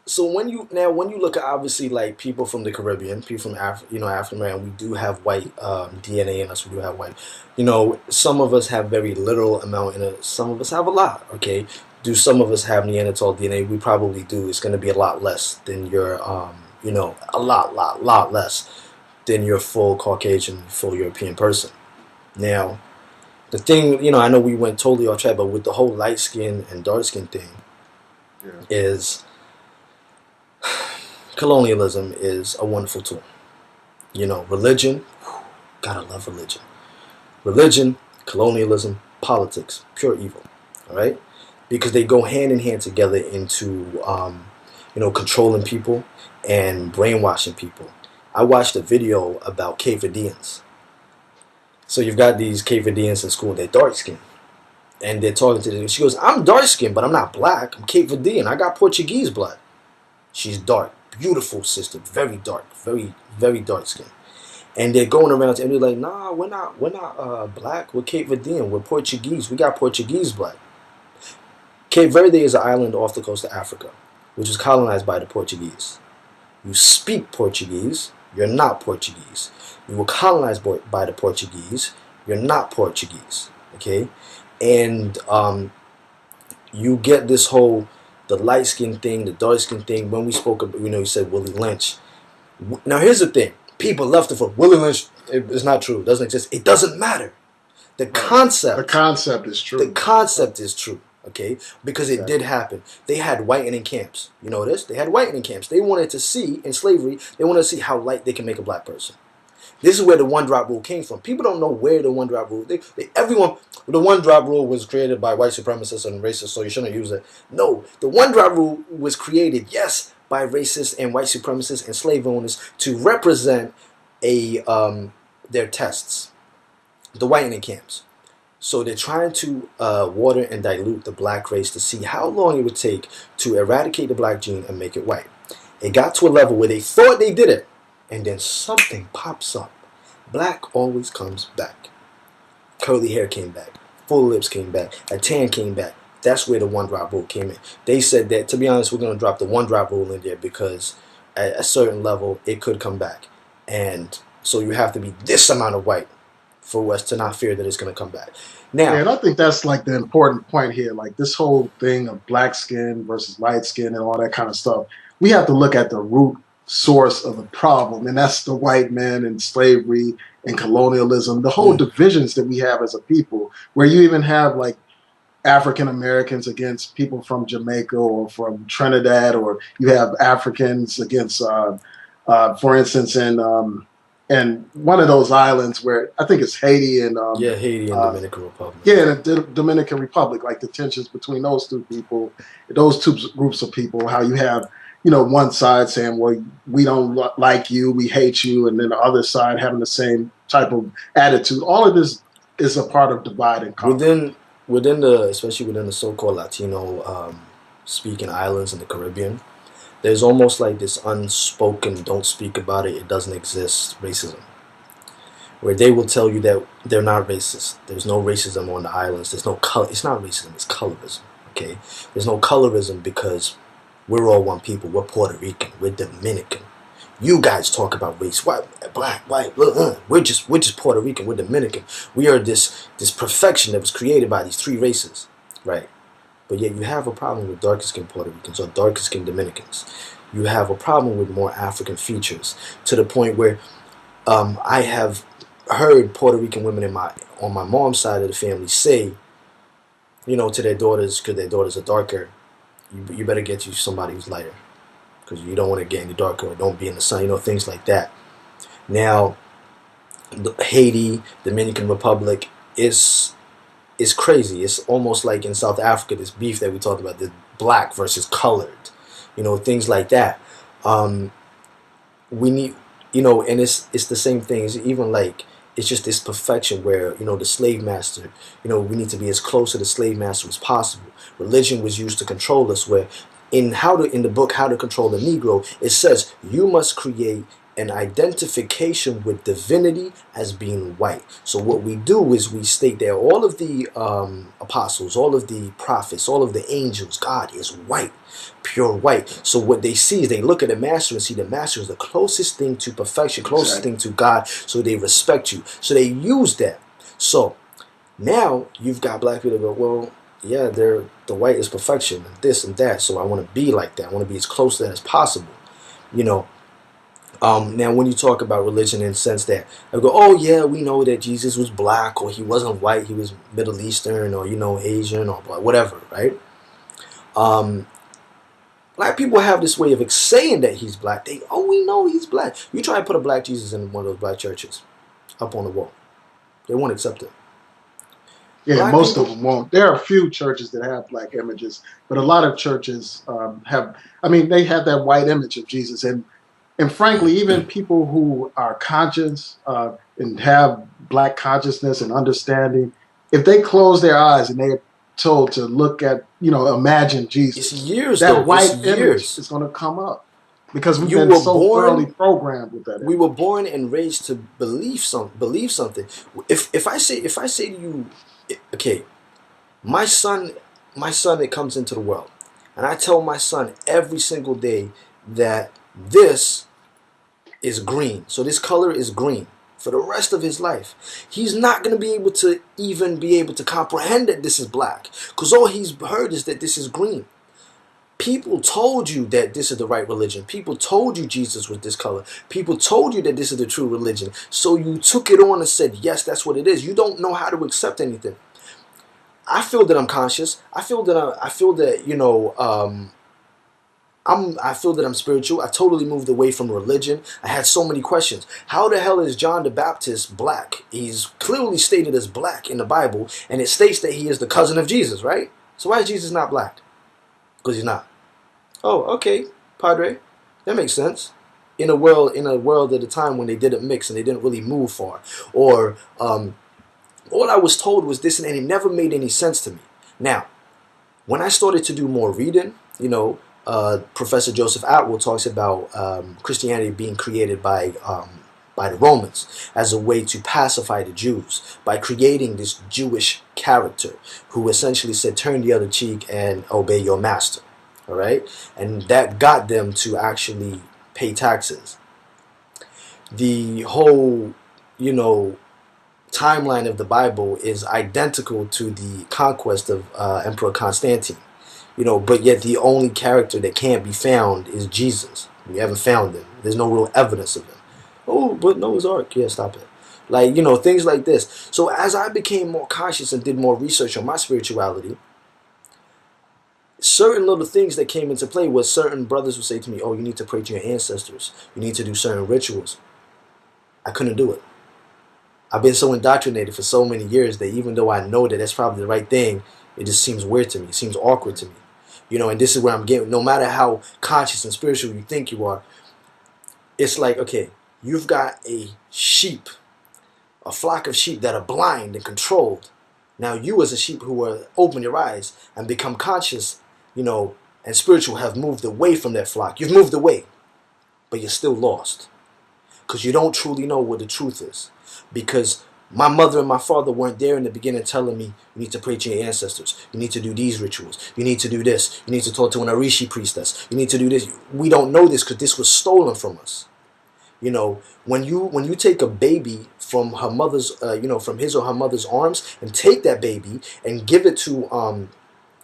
so when you look at obviously like people from the Caribbean, people from African American, we do have white DNA in us. We do have white. Some of us have very little amount in it. Some of us have a lot. Okay. Do some of us have Neanderthal DNA? We probably do. It's going to be a lot less than your a lot less than your full Caucasian, full European person. Now, the thing, I know we went totally off track, but with the whole light skin and dark skin thing, yeah, is colonialism is a wonderful tool. Religion, gotta love religion. Religion, colonialism, politics, pure evil. All right, because they go hand in hand together into controlling people and brainwashing people. I watched a video about Cape Verdeans. So you've got these Cape Verdeans in school. They're dark skinned and they're talking to them. She goes, "I'm dark skinned, but I'm not black. I'm Cape Verdean. I got Portuguese blood." She's dark, beautiful sister, very dark, very, very dark skin. And they're going around and they're like, "Nah, we're not black. We're Cape Verdean. We're Portuguese. We got Portuguese blood." Cape Verde is an island off the coast of Africa, which was colonized by the Portuguese. You speak Portuguese, you're not Portuguese. You were colonized by the Portuguese, you're not Portuguese. Okay, and you get this whole the light skin thing, the dark skin thing. When we spoke about, you said Willie Lynch. Now here's the thing: people left it for Willie Lynch. It's not true. It doesn't exist. It doesn't matter. The right. The concept, concept is the true. concept is true. Okay, because it did Exactly. happen. They had whitening camps. You know this? They had whitening camps. They wanted to see in slavery. They wanted to see how light they can make a black person. This is where the one drop rule came from. People don't know where the one drop rule. The one drop rule was created by white supremacists and racists, so you shouldn't use it. No, the one drop rule was created, yes, by racists and white supremacists and slave owners to represent their tests, the whitening camps. So they're trying to water and dilute the black race to see how long it would take to eradicate the black gene and make it white. It got to a level where they thought they did it, and then something pops up. Black always comes back. Curly hair came back. Full lips came back. A tan came back. That's where the one drop rule came in. They said that, to be honest, we're going to drop the one drop rule in there because at a certain level, it could come back. And so you have to be this amount of white for us to not fear that it's going to come back. Yeah, Now, and I think that's like the important point here. Like this whole thing of black skin versus light skin and all that kind of stuff. We have to look at the root source of the problem, and that's the white man and slavery and colonialism, the whole mm, divisions that we have as a people, where you even have like African Americans against people from Jamaica or from Trinidad, or you have Africans against, for instance, in one of those islands where I think it's Haiti and yeah, Haiti and uh, Dominican Republic. yeah, the Dominican Republic, like the tensions between those two people, those two groups of people, how you have, one side saying, well, we don't like you, we hate you, and then the other side having the same type of attitude. All of this is a part of divide and conquer. Within the, especially within the so-called Latino speaking islands in the Caribbean, there's almost like this unspoken, don't speak about it, it doesn't exist racism, where they will tell you that they're not racist. There's no racism on the islands. There's no color. It's not racism. It's colorism. Okay. There's no colorism because we're all one people. We're Puerto Rican. We're Dominican. You guys talk about race, white, black, white. We're just Puerto Rican. We're Dominican. We are this perfection that was created by these three races, right? But yet you have a problem with darker skinned Puerto Ricans or darker skinned Dominicans. You have a problem with more African features to the point where I have heard Puerto Rican women on my mom's side of the family say, to their daughters, because their daughters are darker, you better get you somebody who's lighter, because you don't want to get any darker or don't be in the sun, things like that. Now, Haiti, Dominican Republic is crazy. It's almost like in South Africa, this beef that we talked about, the black versus colored, things like that. We need, and it's the same things. Even like it's just this perfection where the slave master, we need to be as close to the slave master as possible. Religion was used to control us. Where in the book How to Control the Negro, it says you must create an identification with divinity as being white. So what we do is we state that all of the apostles, all of the prophets, all of the angels, God is white, pure white. So what they see is they look at the master and see the master is the closest thing to perfection, closest thing to God. So they respect you. So they use that. So now you've got black people that go, well, yeah, the white is perfection, and this and that. So I want to be like that. I want to be as close to that as possible. Now, when you talk about religion in the sense that I go, oh yeah, we know that Jesus was black, or he wasn't white, he was Middle Eastern, or Asian, or whatever, right? Black people have this way of saying that he's black. We know he's black. You try to put a black Jesus in one of those black churches, up on the wall, they won't accept it. Yeah, Black most of people, them won't. There are a few churches that have black images, but a lot of churches have. I mean, they have that white image of Jesus, and frankly, even people who are conscious and have black consciousness and understanding, if they close their eyes and they're told to look at, imagine it's Jesus, years that though. It's white image years. is going to come up because we've You been were so thoroughly born programmed with that we were image. born and raised to believe something. If I say to you, okay, my son that comes into the world, and I tell my son every single day that this is green, so this color is green for the rest of his life, he's not going to be able to even be able to comprehend that this is black, because all he's heard is that this is green. People told you that this is the right religion. People told you Jesus was this color. People told you that this is the true religion. So you took it on and said, yes, that's what it is. You don't know how to accept anything. I feel that I'm conscious. I feel that I feel that I'm spiritual. I totally moved away from religion. I had so many questions. How the hell is John the Baptist black? He's clearly stated as black in the Bible, and it states that he is the cousin of Jesus, right? So why is Jesus not black? Because he's not. Oh, okay, Padre, that makes sense. In a world at a time when they didn't mix and they didn't really move far, or all I was told was this, and it never made any sense to me. Now, when I started to do more reading, Professor Joseph Atwell talks about Christianity being created by the Romans as a way to pacify the Jews by creating this Jewish character who essentially said, turn the other cheek and obey your master. All right? And that got them to actually pay taxes. The whole, timeline of the Bible is identical to the conquest of Emperor Constantine. But yet the only character that can't be found is Jesus. We haven't found him. There's no real evidence of him. Oh, but Noah's Ark. Yeah, stop it. Like, things like this. So as I became more conscious and did more research on my spirituality, certain little things that came into play was certain brothers would say to me, oh, you need to pray to your ancestors. You need to do certain rituals. I couldn't do it. I've been so indoctrinated for so many years that even though I know that that's probably the right thing, it just seems weird to me. It seems awkward to me. And this is where I'm getting, no matter how conscious and spiritual you think you are, it's like, okay, you've got a flock of sheep that are blind and controlled. Now you as a sheep who are open your eyes and become conscious, and spiritual have moved away from that flock. You've moved away, but you're still lost because you don't truly know what the truth is. Because my mother and my father weren't there in the beginning telling me, you need to pray to your ancestors. You need to do these rituals. You need to do this. You need to talk to an Arishi priestess. You need to do this. We don't know this because this was stolen from us. When you take a baby from her mother's, from his or her mother's arms and take that baby and give it to,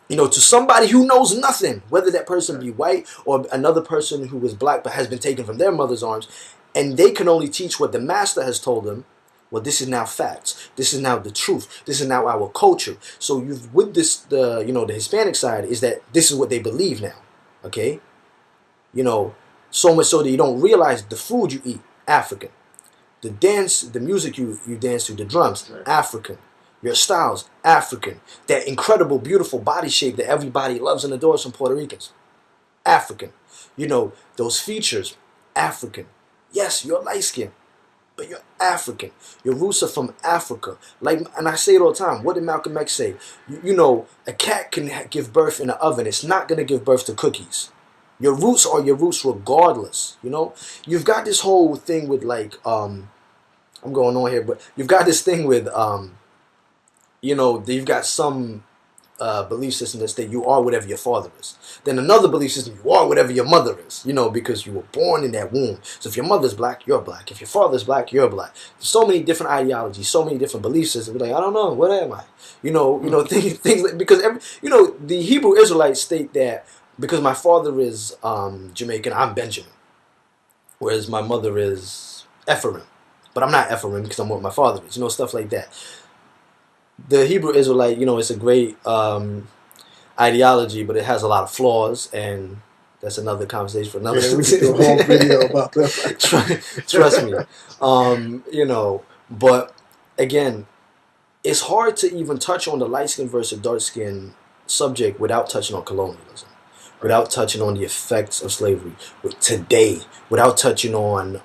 to somebody who knows nothing, whether that person be white or another person who was black but has been taken from their mother's arms, and they can only teach what the master has told them. Well, this is now facts. This is now the truth. This is now our culture. So you've with this, the Hispanic side is that this is what they believe now. Okay, so much so that you don't realize the food you eat, African, the dance, the music you dance to, the drums, African, your styles, African, that incredible, beautiful body shape that everybody loves and adores from Puerto Ricans, African, those features, African. Yes, you're light skinned, but you're African. Your roots are from Africa. And I say it all the time. What did Malcolm X say? A cat can give birth in an oven. It's not going to give birth to cookies. Your roots are your roots regardless. You've got this whole thing with I'm going on here, but you've got this thing with you've got some belief system that state you are whatever your father is. Then another belief system, you are whatever your mother is, because you were born in that womb. So if your mother's black, you're black. If your father's black, you're black. So many different ideologies, so many different belief systems. Like, I don't know, what am I? Things like, because the Hebrew Israelites state that because my father is Jamaican, I'm Benjamin, whereas my mother is Ephraim, but I'm not Ephraim because I'm what my father is. Stuff like that. The Hebrew Israelite, it's a great ideology, but it has a lot of flaws, and that's another conversation for another. Yeah, we can do a whole video about that. Trust me. But again, it's hard to even touch on the light skin versus dark skin subject without touching on colonialism, without touching on the effects of slavery today, without touching on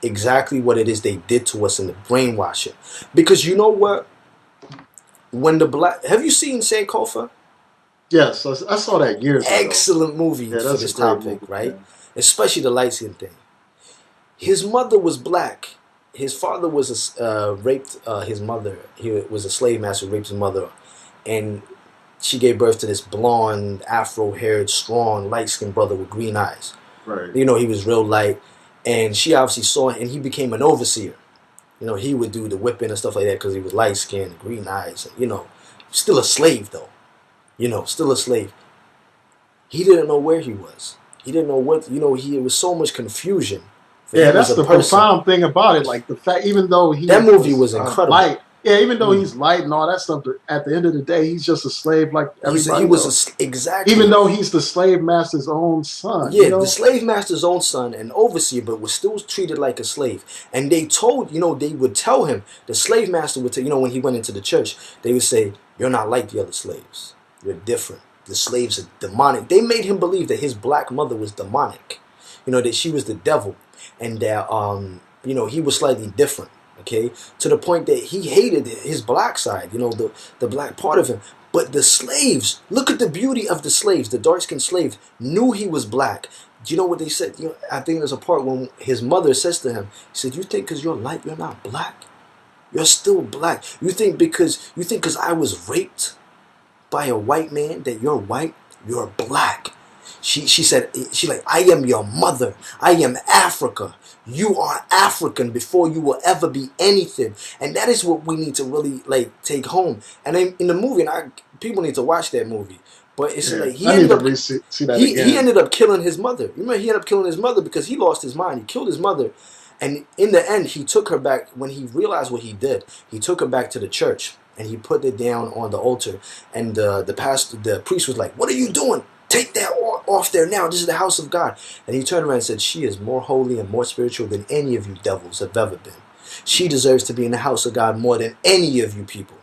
exactly what it is they did to us in the brainwashing. Because you know what? When have you seen Sankofa? Yes, I saw that years ago. Excellent movie for this topic, movie, right? Yeah. Especially the light skin thing. His mother was black. His father was raped his mother. He was a slave master who raped his mother, and she gave birth to this blonde, afro-haired, strong, light-skinned brother with green eyes. Right. He was real light, and she obviously saw it, and he became an overseer. He would do the whipping and stuff like that because he was light-skinned, green eyes. Still a slave, though. Still a slave. He didn't know where he was. He didn't know what, it was so much confusion. Yeah, that's the profound thing about it. Like the fact, even though that movie was incredible. Light, even though he's light and all that stuff, at the end of the day, he's just a slave like everybody else. Exactly. Even though he's the slave master's own son. Yeah, the slave master's own son and overseer, but was still treated like a slave. And they told, they would tell him, the slave master would tell, when he went into the church, they would say, you're not like the other slaves. You're different. The slaves are demonic. They made him believe that his black mother was demonic. That she was the devil. And that, he was slightly different. Okay, to the point that he hated his black side, you know, the black part of him. But the slaves, look at the beauty of the slaves. The dark-skinned slaves knew he was black. Do you know what they said? You know, I think there's a part when his mother says to him, he said, "You think because you're light, you're not black? You're still black. You think because I was raped by a white man that you're white, you're black." She said, she like, "I am your mother. I am Africa. You are African before you will ever be anything." And that is what we need to really like take home. And in the movie, and people need to watch that movie. But it's Yeah, like I need to see that he again. ended up killing his mother. Remember, he ended up killing his mother because he lost his mind. He killed his mother, and in the end, he took her back. When he realized what he did, he took her back to the church and he put it down on the altar. And the priest was like, "What are you doing? Take that off there now. This is the house of God." And he turned around and said, "She is more holy and more spiritual than any of you devils have ever been. She deserves to be in the house of God more than any of you people."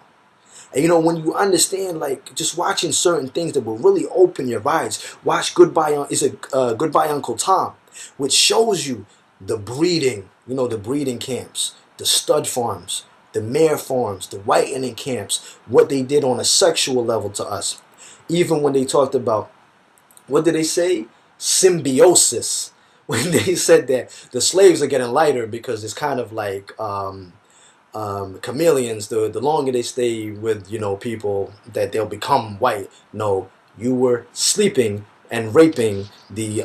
And you know, when you understand, like, just watching certain things that will really open your eyes. Watch Goodbye Uncle Tom, which shows you the breeding, you know, the breeding camps, the stud farms, the mare farms, the whitening camps, what they did on a sexual level to us. Even when they talked about, what did they say? Symbiosis. When they said that the slaves are getting lighter because it's kind of like chameleons. The longer they stay with, you know, people, that they'll become white. No, you were sleeping and raping the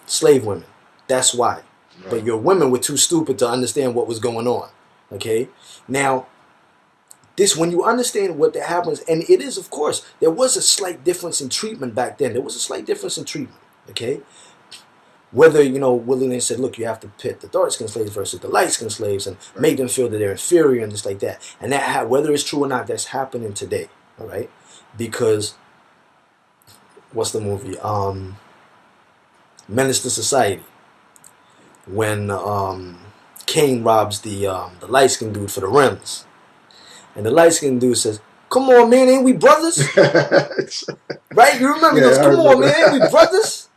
slave women. That's why. But Right. your women were too stupid to understand what was going on. Okay? Now, this, when you understand what that happens, and it is, of course, there was a slight difference in treatment back then. There was a slight difference in treatment. Okay? Whether, you know, Willie said, "Look, you have to pit the dark-skinned slaves versus the light-skinned slaves and Right. make them feel that they're inferior and just like that." And that, whether it's true or not, that's happening today. All right? Because what's the movie? Menace to Society. When Kane robs the light-skinned dude for the rims. And the light-skinned dude says, "Come on, man, ain't we brothers?" Right? You remember, he Yeah, goes, I "Come on, man, ain't we remember. brothers?"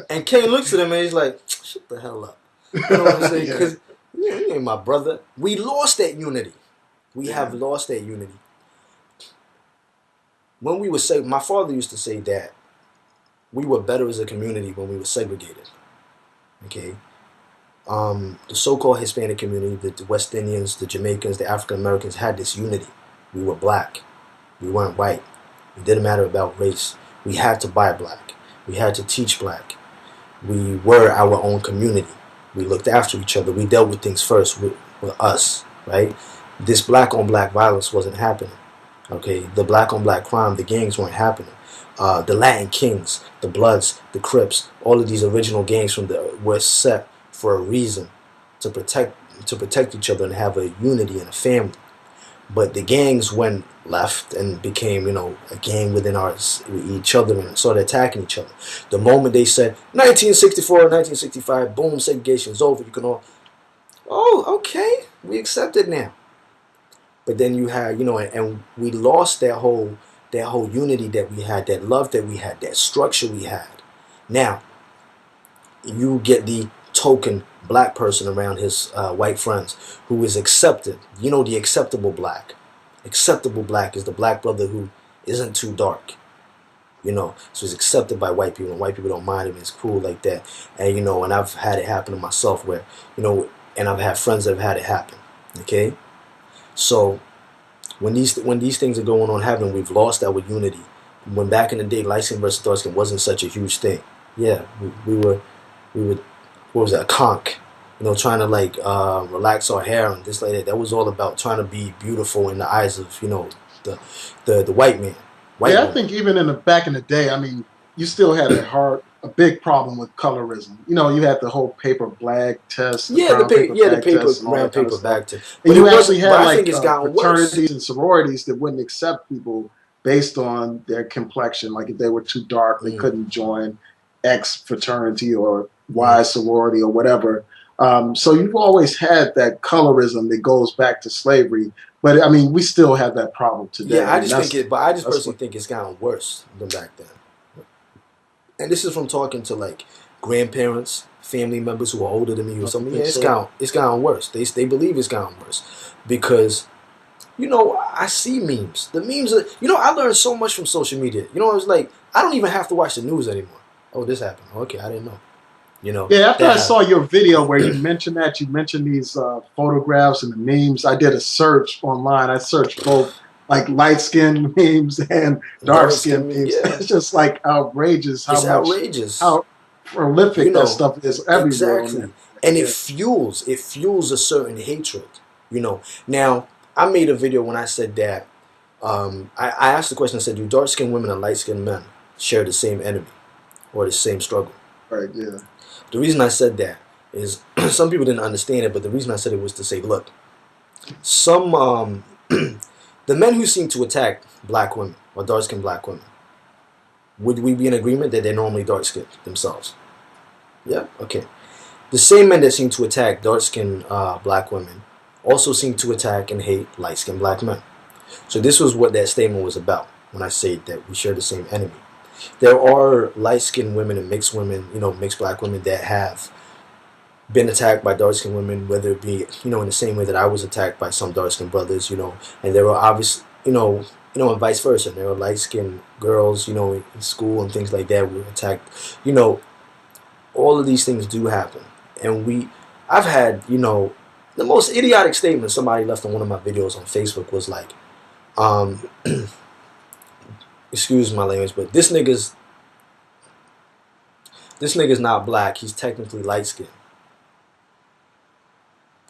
And Kane looks at him and he's like, "Shut the hell up." You know what I'm saying? Yeah, Because you ain't my brother. We lost that unity. We yeah, have lost that unity. When we were my father used to say that we were better as a community when we were segregated. Okay? The so-called Hispanic community, the West Indians, the Jamaicans, the African Americans had this unity. We were black. We weren't white. It didn't matter about race. We had to buy black. We had to teach black. We were our own community. We looked after each other. We dealt with things first with us, right? This black on black violence wasn't happening. Okay, the black on black crime, the gangs weren't happening. The Latin Kings, the Bloods, the Crips, all of these original gangs were set for a reason, to protect each other and have a unity and a family. But the gangs went left and became, you know, a gang within each other and started attacking each other. The moment they said 1964, 1965, boom, segregation is over. You can all, oh, okay, we accept it now. But then you had, you know, and we lost that whole unity that we had, that love that we had, that structure we had. Now you get the token black person around his white friends who is accepted. You know, the acceptable black. Acceptable black is the black brother who isn't too dark. You know, so he's accepted by white people, and white people don't mind him. It's cool like that. And you know, and I've had it happen to myself where, you know, and I've had friends that have had it happen. Okay, so when these things are going on happening, we've lost our unity. When back in the day, light skin versus dark skin wasn't such a huge thing. Yeah, we were what was that, a conch, you know, trying to like relax our hair and this like that. That was all about trying to be beautiful in the eyes of, you know, the white man, white yeah. I woman. think even back in the day, I mean, you still had a big problem with colorism. You know, you had the whole paper bag test, the Yeah, brown paper the bag paper test, and all brown that kind of paper stuff. back to, And but you it actually wasn't. But had I think like it's gotten worse. fraternities and sororities that wouldn't accept people based on their complexion. Like if they were too dark, they Mm, couldn't join X fraternity or mm. Y sorority or whatever. So you've always had that colorism that goes back to slavery. But I mean, we still have that problem today. Yeah, I I mean, just think it. But I just that's personally what. think it's gotten worse than back then. And this is from talking to like grandparents, family members who are older than me or I something. Yeah, think so. it's gotten worse. They believe it's gotten worse because I see memes. The memes are, I learned so much from social media. I was like, I don't even have to watch the news anymore. Oh, this happened. Okay, I didn't know. Yeah, after That I saw happened. your video where you mentioned that, you mentioned these photographs and the memes. I did a search online. I searched both like light skin memes and dark Dark skin skin me, memes. yeah. It's just like outrageous It's outrageous. how prolific that You stuff is everywhere on that. Exactly. And Yeah, it fuels a certain hatred. Now I made a video when I said that. I asked the question. I said, "Do dark skinned women and light skinned men share the same enemy or the same struggle?" right. Yeah. The reason I said that is some people didn't understand it, but the reason I said it was to say, look, some the men who seem to attack black women or dark skinned black women, would we be in agreement that they're normally dark skinned themselves? Yeah. Okay. The same men that seem to attack dark-skinned black women also seem to attack and hate light-skinned black men. So this was what that statement was about when I say that we share the same enemy. There are light-skinned women and mixed women, mixed black women that have been attacked by dark-skinned women, whether it be, in the same way that I was attacked by some dark-skinned brothers, and there are obviously, and vice versa. There are light-skinned girls, in school and things like that were attacked. All of these things do happen. And I've had, the most idiotic statement somebody left on one of my videos on Facebook was like, um, excuse my language, but this nigga's not black, he's technically light skinned.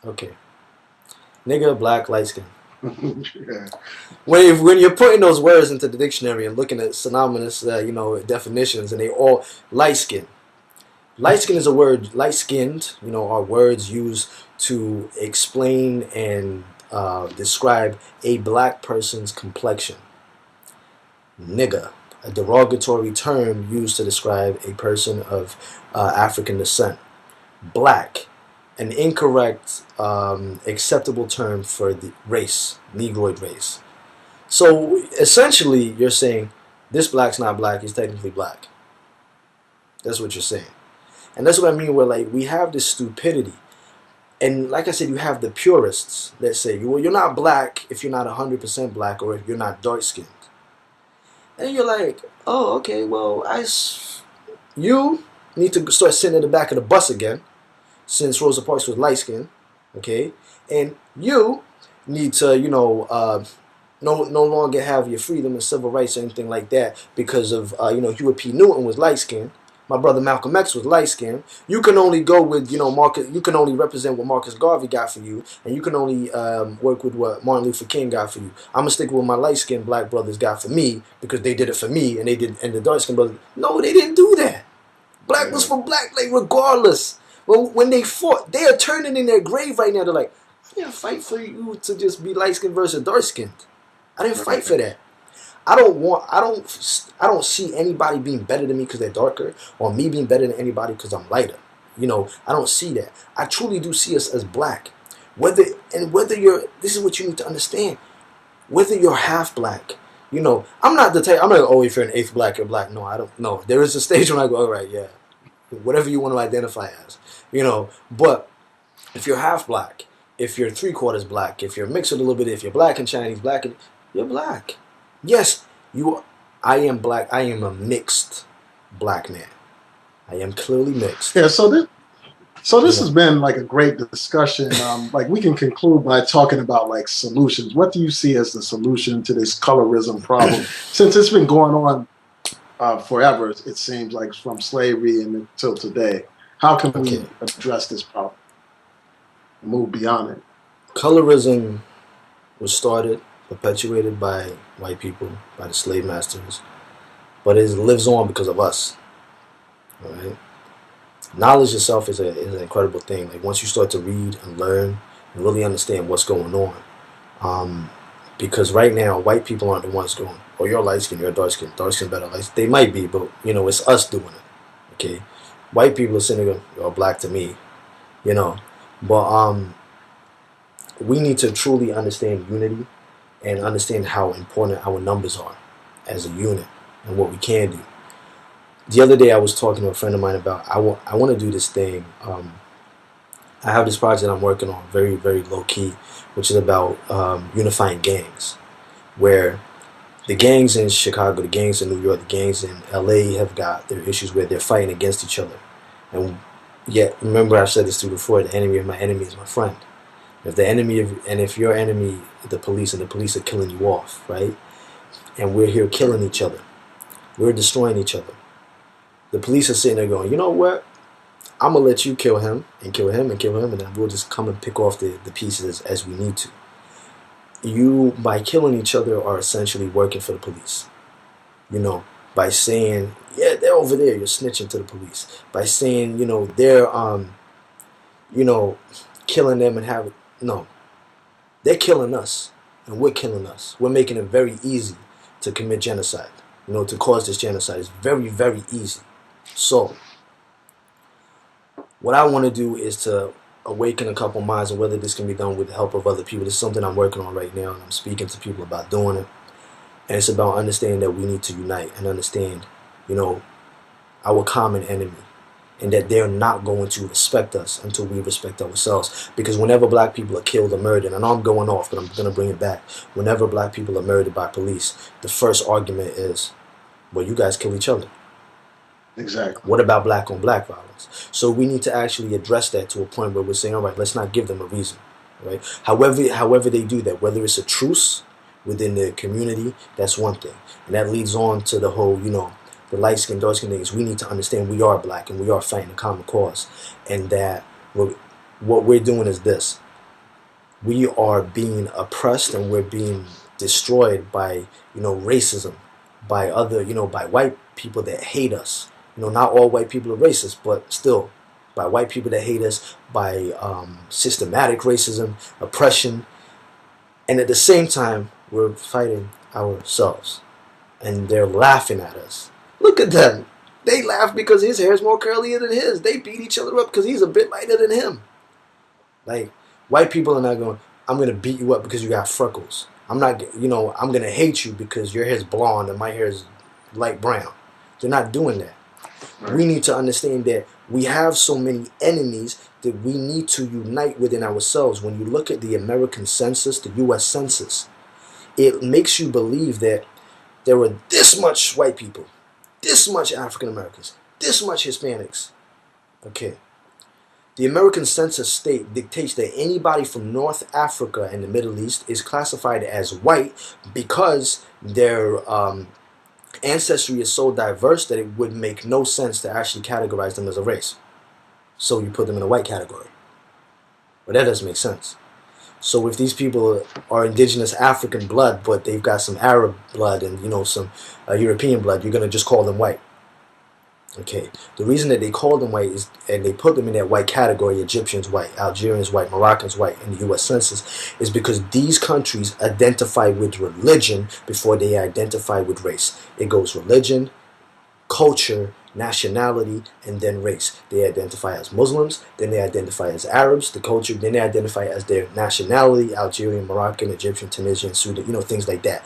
Okay. Nigga, black, light skinned. Yeah. When you're putting those words into the dictionary and looking at synonymous, definitions, and they all light skinned. Light skin is a word. Light skinned, are words used to explain and describe a black person's complexion. Nigga, a derogatory term used to describe a person of African descent. Black, an incorrect, acceptable term for the race, Negroid race. So essentially, you're saying this black's not black, he's technically black. That's what you're saying. And that's what I mean, where like we have this stupidity. And like I said, you have the purists that say, well, you're not black if you're not 100% black or if you're not dark skinned. And you're like, oh, okay, well, you need to start sitting in the back of the bus again, since Rosa Parks was light skinned, okay? And you need to, no longer have your freedom and civil rights or anything like that because of, Hewitt P. Newton was light skinned. My brother Malcolm X was light skinned. You can only go with, Marcus. You can only represent what Marcus Garvey got for you, and you can only work with what Martin Luther King got for you. I'm gonna stick with what my light skinned black brothers got for me because they did it for me, and the dark skinned brothers. No, they didn't do that. Black was for black, like regardless. Well, when they fought, they are turning in their grave right now. They're like, I didn't fight for you to just be light skinned versus dark skinned. I didn't fight for that. I don't see anybody being better than me because they're darker, or me being better than anybody because I'm lighter. I don't see that. I truly do see us as black. Whether you're, this is what you need to understand. Whether you're half black, I'm not the type. I'm not. Oh, if you're an eighth black, you're black. No, I don't. No, there is a stage when I go, all right, yeah, whatever you want to identify as, But if you're half black, if you're 3/4 black, if you're mixed with a little bit, if you're black and Chinese, you're black. Yes, I am black. I am a mixed black man. I am clearly mixed. Yeah. So this has You been like a great discussion. Like we can conclude by talking about like solutions. What do you see as the solution to this colorism problem? Since it's been going on forever, it seems like from slavery and until today. How can okay. we address this problem and move beyond it? Colorism was started, perpetuated by white people, by the slave masters, but it lives on because of us. All right. Knowledge itself is an incredible thing. Like once you start to read and learn and really understand what's going on, because right now white people aren't the ones going, oh, you're light skin, you're dark skin better. Like they might be, but it's us doing it. Okay, white people are sitting there going, you're black to me, but we need to truly understand unity and understand how important our numbers are as a unit and what we can do. the other day I was talking to a friend of mine about I want to do this thing. I have this project I'm working on, very very low key, which is about unifying gangs, where the gangs in Chicago, the gangs in New York, the gangs in LA have got their issues where they're fighting against each other. And yet, remember I've said this to you before, the enemy of my enemy is my friend. If the enemy of, and if your enemy, the police, and the police are killing you off, right? And we're here killing each other. We're destroying each other. The police are sitting there going, you know what? I'm going to let you kill him and kill him and kill him, and then we'll just come and pick off the pieces as we need to. You, by killing each other, are essentially working for the police. You know, by saying, yeah, they're over there, you're snitching to the police. By saying, they're, you know, killing them and having, no, they're killing us and we're killing us. We're making it very easy to commit genocide, to cause this genocide. It's very, very easy. So, what I want to do is to awaken a couple minds on whether this can be done with the help of other people. This is something I'm working on right now, and I'm speaking to people about doing it. And it's about understanding that we need to unite and understand, our common enemy, and that they're not going to respect us until we respect ourselves. Because whenever black people are killed or murdered, and I'm going off, but I'm going to bring it back. Whenever black people are murdered by police, the first argument is, well, you guys kill each other. Exactly. What about black on black violence? So we need to actually address that to a point where we're saying, all right, let's not give them a reason, right? However they do that, whether it's a truce within the community, that's one thing. And that leads on to the whole, the light skin, dark skin things. We need to understand we are black and we are fighting a common cause. And that what we're doing is this. We are being oppressed and we're being destroyed by, racism, by other, by white people that hate us. Not all white people are racist, but still, by white people that hate us, by systematic racism, oppression, and at the same time, we're fighting ourselves. And they're laughing at us. Look at them. They laugh because his hair is more curlier than his. They beat each other up because he's a bit lighter than him. Like, white people are not going, I'm going to beat you up because you got freckles. I'm not, I'm going to hate you because your hair is blonde and my hair is light brown. They're not doing that. Right. We need to understand that we have so many enemies that we need to unite within ourselves. When you look at the American census, the U.S. Census, it makes you believe that there were this much white people, this much African Americans, this much Hispanics. Okay. The American Census state dictates that anybody from North Africa and the Middle East is classified as white because their ancestry is so diverse that it would make no sense to actually categorize them as a race. So you put them in a white category. But that doesn't make sense. So if these people are indigenous African blood, but they've got some Arab blood and some European blood, you're going to just call them white. Okay. The reason that they call them white is, and they put them in that white category, Egyptians white, Algerians white, Moroccans white in the U.S. Census, is because these countries identify with religion before they identify with race. It goes religion, culture, nationality, and then race. They identify as Muslims, then they identify as Arabs, the culture, then they identify as their nationality, Algerian, Moroccan, Egyptian, Tunisian, Sudan, things like that.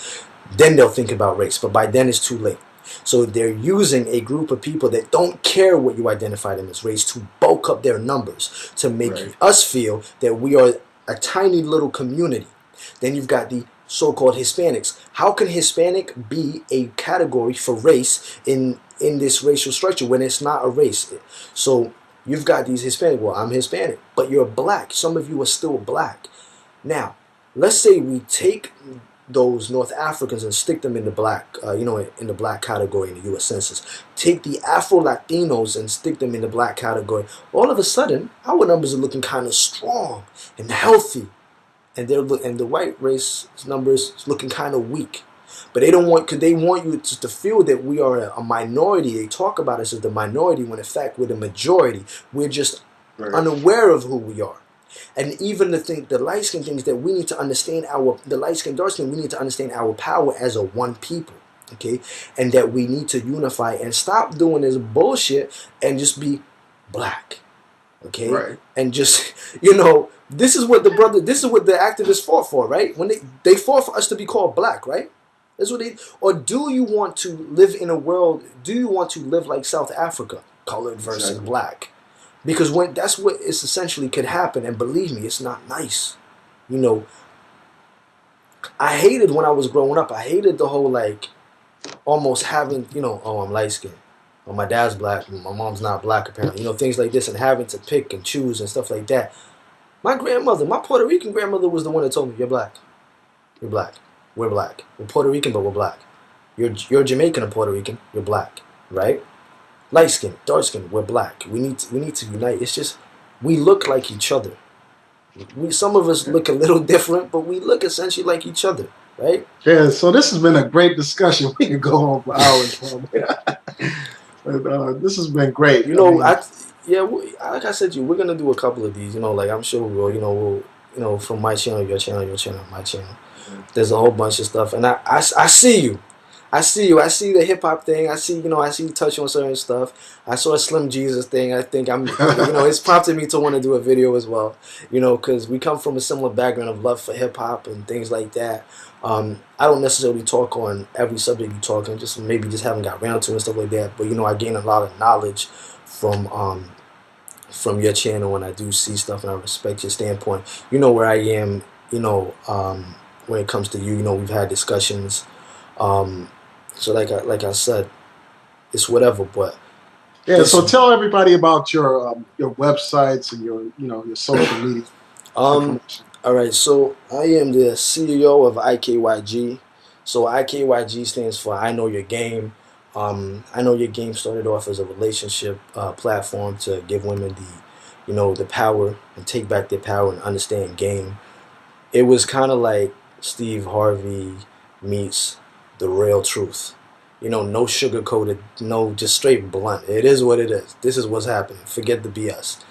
Then they'll think about race, but by then it's too late. So they're using a group of people that don't care what you identify them as race to bulk up their numbers, to make us feel that we are a tiny little community. Then you've got the so-called Hispanics. How can Hispanic be a category for race in this racial structure when it's not a race? So you've got these Hispanic. Well, I'm Hispanic, but you're black. Some of you are still black. Now, let's say we take those North Africans and stick them in the black, in the black category in the U.S. Census. Take the Afro-Latinos and stick them in the black category. All of a sudden, our numbers are looking kind of strong and healthy, and the white race numbers is looking kind of weak. But they don't want, because they want you to feel that we are a minority. They talk about us as the minority when in fact we're the majority. We're just unaware of who we are. And even the light skin things that we need to understand the light skin, dark skin, we need to understand our power as a one people, okay? And that we need to unify and stop doing this bullshit and just be black, okay? Right. And just, this is what the activists fought for, right? When they fought for us to be called black, right? That's what they. Or do you want to live in a world? Do you want to live like South Africa, colored versus Exactly. black? Because when that's what it's essentially could happen, and believe me, it's not nice. You know, I hated when I was growing up. I hated the whole like almost having, oh, I'm light skinned. Well, my dad's black, my mom's not black apparently. Things like this, and having to pick and choose and stuff like that. My grandmother, my Puerto Rican grandmother, was the one that told me, "You're black. You're black. We're black. We're Puerto Rican, but we're black. You're Jamaican or Puerto Rican. You're black, right? Light skin, dark skin. We're black. We need to unite. It's just we look like each other. Some of us look a little different, but we look essentially like each other, right? Yeah, so this has been a great discussion. We could go on for hours. But, this has been great. You I know, mean, like I said to you, we're gonna do a couple of these. Like I'm sure we will. From my channel, your channel, my channel. There's a whole bunch of stuff, and I see you. I see you. I see the hip hop thing. I see you touch on certain stuff. I saw a Slim Jesus thing. I think it's prompted me to want to do a video as well. Because we come from a similar background of love for hip hop and things like that. I don't necessarily talk on every subject you talk on, just haven't got around to and stuff like that. But I gain a lot of knowledge from your channel, and I do see stuff, and I respect your standpoint. Where I am. When it comes to you, we've had discussions. So like I said, it's whatever. But yeah. So tell everybody about your websites and your social media information. All right. So I am the CEO of IKYG. So IKYG stands for I Know Your Game. I Know Your Game started off as a relationship platform to give women the power and take back their power and understand game. It was kind of like Steve Harvey meets the real truth. No sugar coated, no, just straight blunt. It is what it is. This is what's happening. Forget the BS.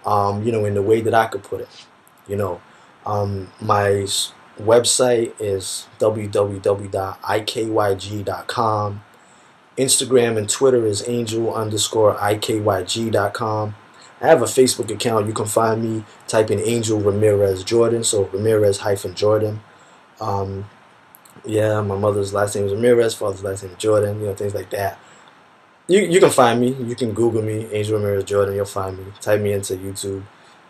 In the way that I could put it. My website is www.ikyg.com. Instagram and Twitter is angel_ikyg.com. I have a Facebook account. You can find me. Type in Angel Ramirez-Jordan. So Ramirez-Jordan. Yeah, my mother's last name is Ramirez, father's last name is Jordan, things like that. You can find me. You can Google me, Angel Ramirez-Jordan, you'll find me. Type me into YouTube,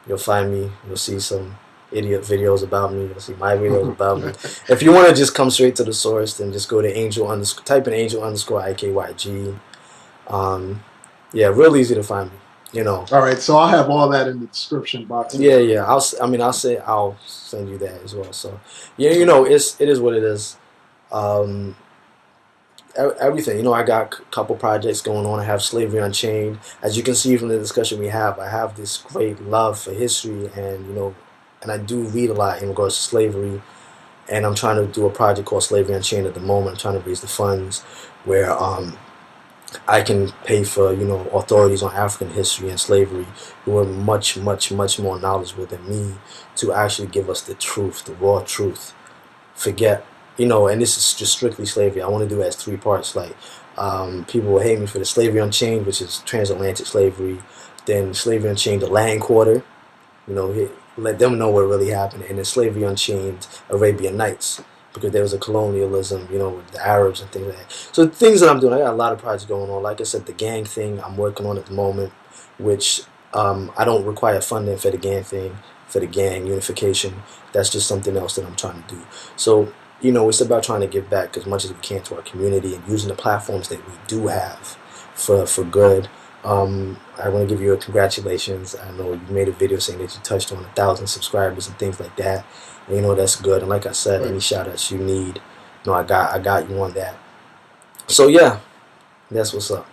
you'll find me. You'll see some idiot videos about me. You'll see my videos about me. If you want to just come straight to the source, then just go to type in Angel_IKYG. Yeah, real easy to find me. All right, so I'll have all that in the description box. Yeah. I'll send you that as well. So it is what it is. Everything. I got a couple projects going on. I have Slavery Unchained. As you can see from the discussion we have, I have this great love for history, and and I do read a lot in regards to slavery. And I'm trying to do a project called Slavery Unchained at the moment. I'm trying to raise the funds where I can pay for authorities on African history and slavery who are much, much, much more knowledgeable than me to actually give us the truth, the raw truth. Forget, and this is just strictly slavery. I want to do it as 3 parts. Like people will hate me for the Slavery Unchained, which is transatlantic slavery. Then Slavery Unchained, the land quarter. Let them know what really happened. And then Slavery Unchained, Arabian Nights. Because there was a colonialism, with the Arabs and things like that. So things that I'm doing, I got a lot of projects going on. Like I said, the gang thing I'm working on at the moment, which I don't require funding for the gang thing, for the gang unification. That's just something else that I'm trying to do. So, it's about trying to give back as much as we can to our community and using the platforms that we do have for good. I want to give you a congratulations. I know you made a video saying that you touched on 1,000 subscribers and things like that. That's good. And like I said, any shout outs you need, I got you on that. So yeah, that's what's up.